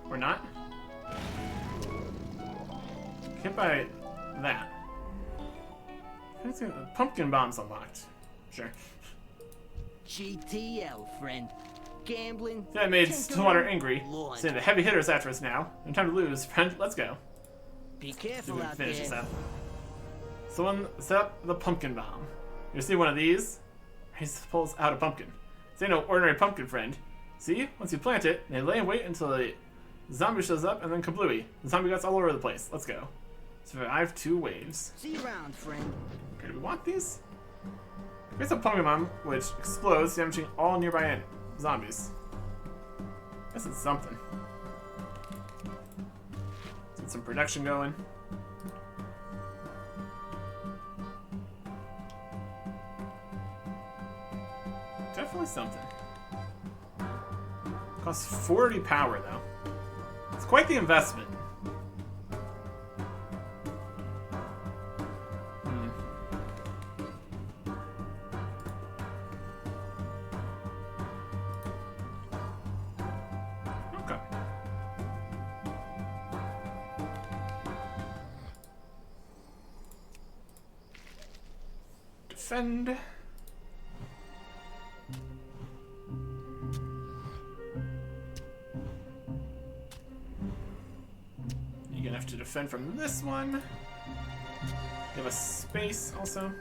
Or not. Hit by that. Pumpkin bomb's unlocked. Sure.
GTL, friend. Gambling.
That made Stillwater angry. Saying the heavy hitters after us now. No time to lose, friend. Let's go.
Be careful out there.
Finish this up. Someone set up the pumpkin bomb. You see one of these? He pulls out a pumpkin. This ain't no ordinary pumpkin, friend. See? Once you plant it, they lay in wait until the zombie shows up, and then kablooey. The zombie guts all over the place. Let's go. Survive 2 waves.
See you around, friend.
Okay, do we want these? Here's a pumpkin bomb, which explodes, damaging all nearby zombies. Guess it's something. Let's get some production going. Definitely something. Costs 40 power though. It's quite the investment. Okay. defend. You're gonna have to defend from this one. Give us space also.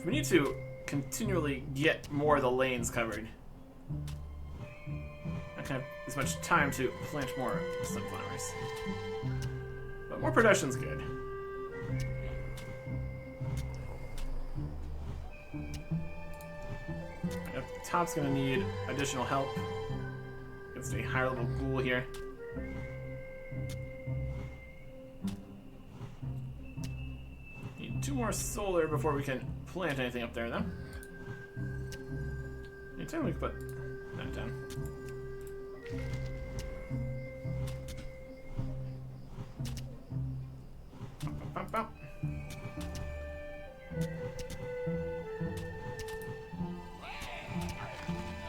We need to continually get more of the lanes covered. Not gonna have as much time to plant more sunflowers. But more production's good. Yep, top's gonna need additional help against a higher level ghoul here. Need 2 more solar before we can plant anything up there, though. Anytime we can put that down. Bop, bop, bop.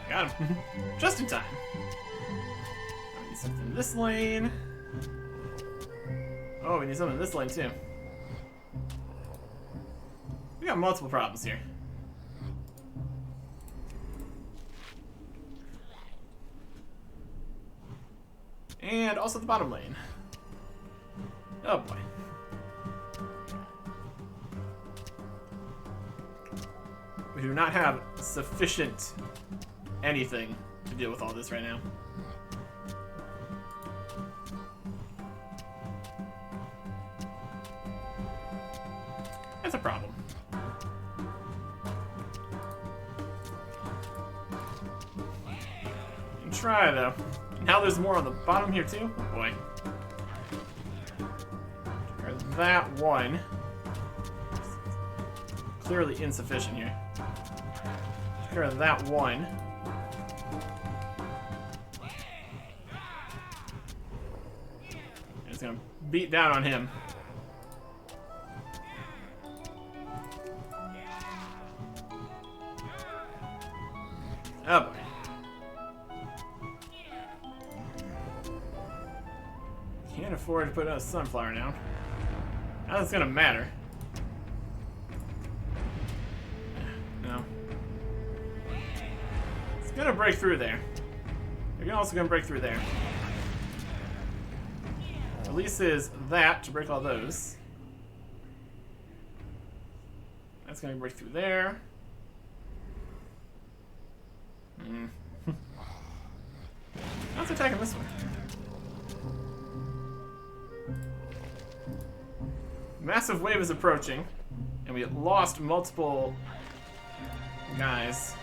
Got him. Just in time. I need something in this lane. Oh, we need something in this lane, too. We got multiple problems here. And also the bottom lane. Oh boy. We do not have sufficient anything to deal with all this right now. That's a problem. Try though. Now there's more on the bottom here too. Oh boy. Or that one. Clearly insufficient here. Or that one. It's gonna beat down on him. Oh boy. Can't afford to put out a sunflower now. Now that's gonna matter. No. It's gonna break through there. You're also gonna break through there. Releases that to break all those. That's gonna break through there. Let's attack this one. Massive wave is approaching, and we lost multiple guys.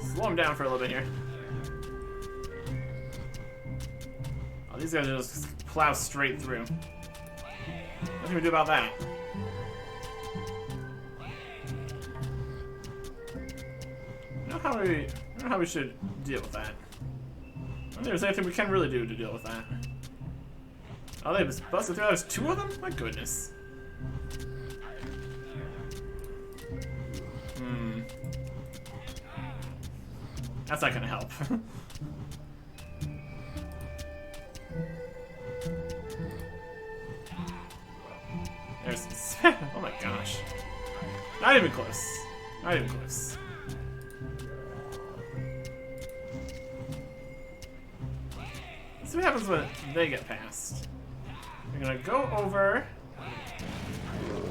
Slow him down for a little bit here. Oh, these guys are just plow straight through. What can we do about that? I don't know how we should deal with that. I don't think there's anything we can really do to deal with that. Oh, they just busted through. There's 2 of them? My goodness. That's not gonna help. There's... oh my gosh. Not even close. Not even close. Let's see what happens when they get past. We're gonna go over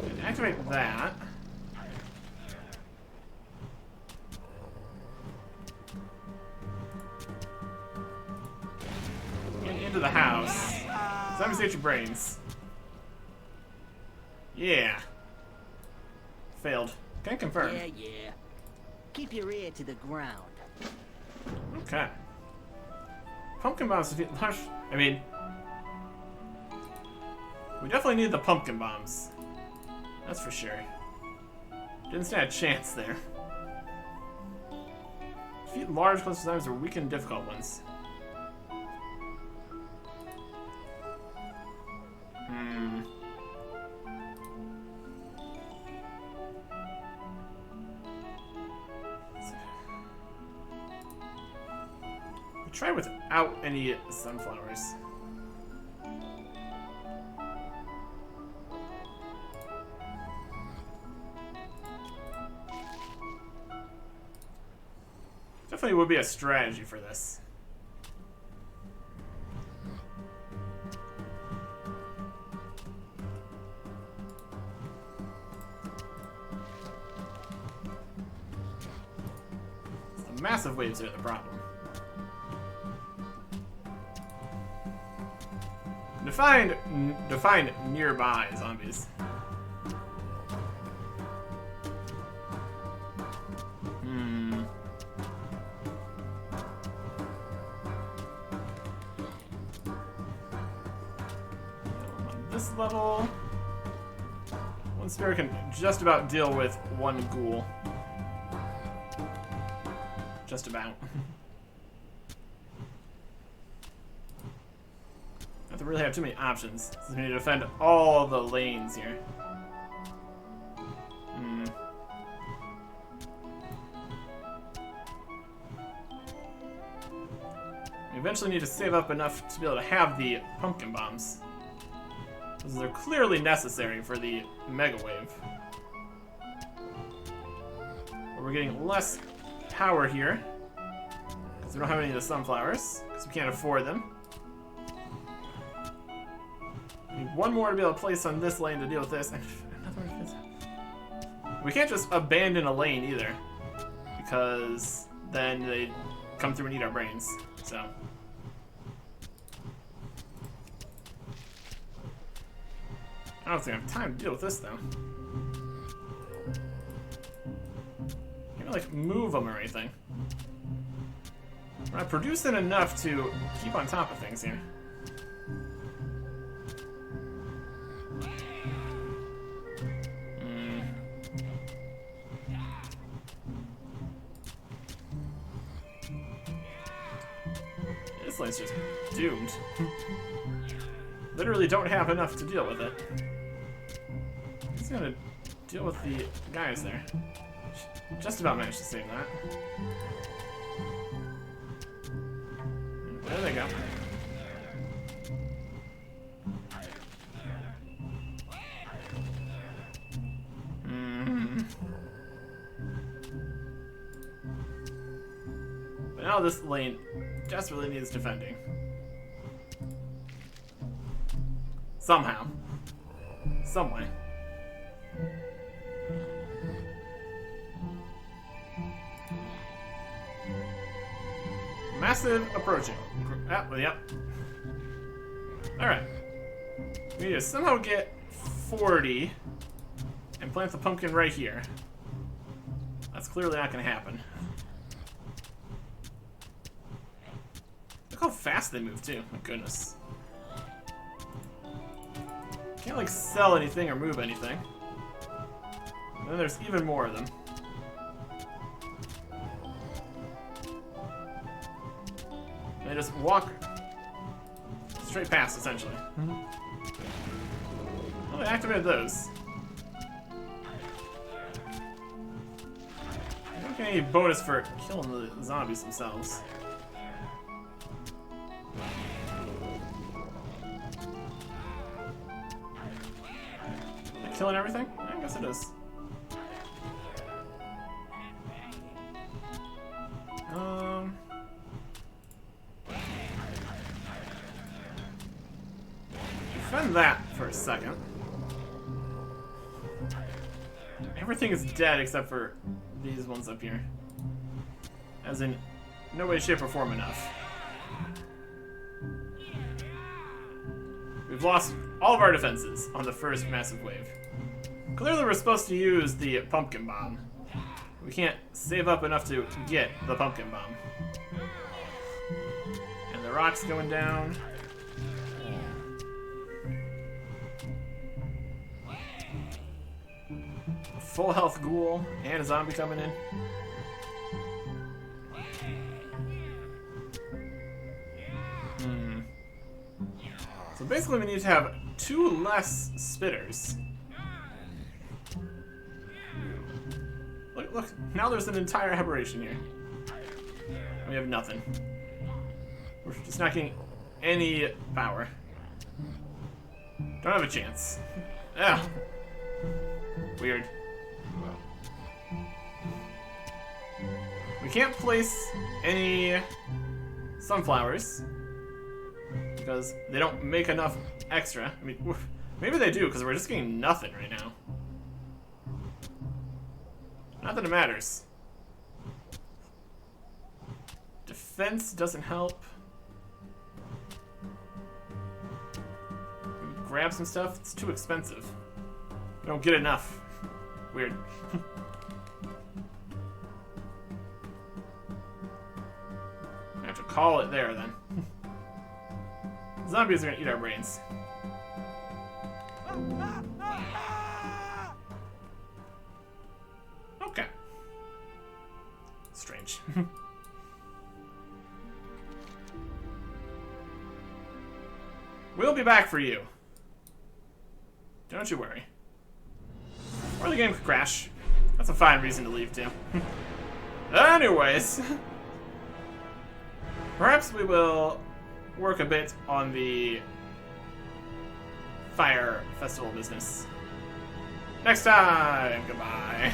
and activate that. Get into the house. Zombies ate your brains. Yeah. Failed. Can confirm.
Yeah. Keep your ear to the ground.
Okay. Pumpkin bombs defeat large. I mean, we definitely need the pumpkin bombs. That's for sure. Didn't stand a chance there. Defeat large clusters of zombies or weaken difficult ones. try without any sunflowers. Definitely would be a strategy for this. The massive waves are the problem. Define nearby zombies. This level, one spear can just about deal with one ghoul. Just about. Not to really have too many options, since we need to defend all the lanes here. We eventually need to save up enough to be able to have the pumpkin bombs. Because they're clearly necessary for the Mega Wave. But we're getting less power here. Because we don't have any of the sunflowers. Because we can't afford them. We need one more to be able to place on this lane to deal with this. And another one. We can't just abandon a lane either. Because then they come through and eat our brains. So. I don't think I have time to deal with this, though. Can't like move them or anything. We're not producing enough to keep on top of things here. This lane's just doomed. Literally don't have enough to deal with it. He's gonna deal with the guys there. Just about managed to save that. There they go. But now this lane desperately needs defending. Somehow. Some way. Massive approaching. Yep. Alright. We need to somehow get 40 and plant the pumpkin right here. That's clearly not going to happen. Look how fast they move, too. My goodness. Can't, like, sell anything or move anything. And then there's even more of them. They just walk straight past, essentially. Oh, they activated those. I don't get any bonus for killing the zombies themselves. Are they killing everything? Yeah, I guess it is. Defend that for a second. Everything is dead except for these ones up here. As in, no way, shape, or form enough. We've lost all of our defenses on the first massive wave. Clearly we're supposed to use the pumpkin bomb. We can't save up enough to get the pumpkin bomb. And the rock's going down. Full health ghoul and a zombie coming in. So basically we need to have 2 less spitters. Look, now there's an entire aberration here. We have nothing. We're just not getting any power. Don't have a chance. Yeah. Weird. We can't place any sunflowers because they don't make enough extra. I mean, maybe they do because we're just getting nothing right now. Not that it matters. Defense doesn't help. Grab some stuff. It's too expensive. We don't get enough. Weird. I have to call it there then. Zombies are gonna eat our brains. Okay. Strange. We'll be back for you. Don't you worry. Or the game could crash. That's a fine reason to leave, too. Anyways. Perhaps we will work a bit on the fire festival business. Next time! Goodbye.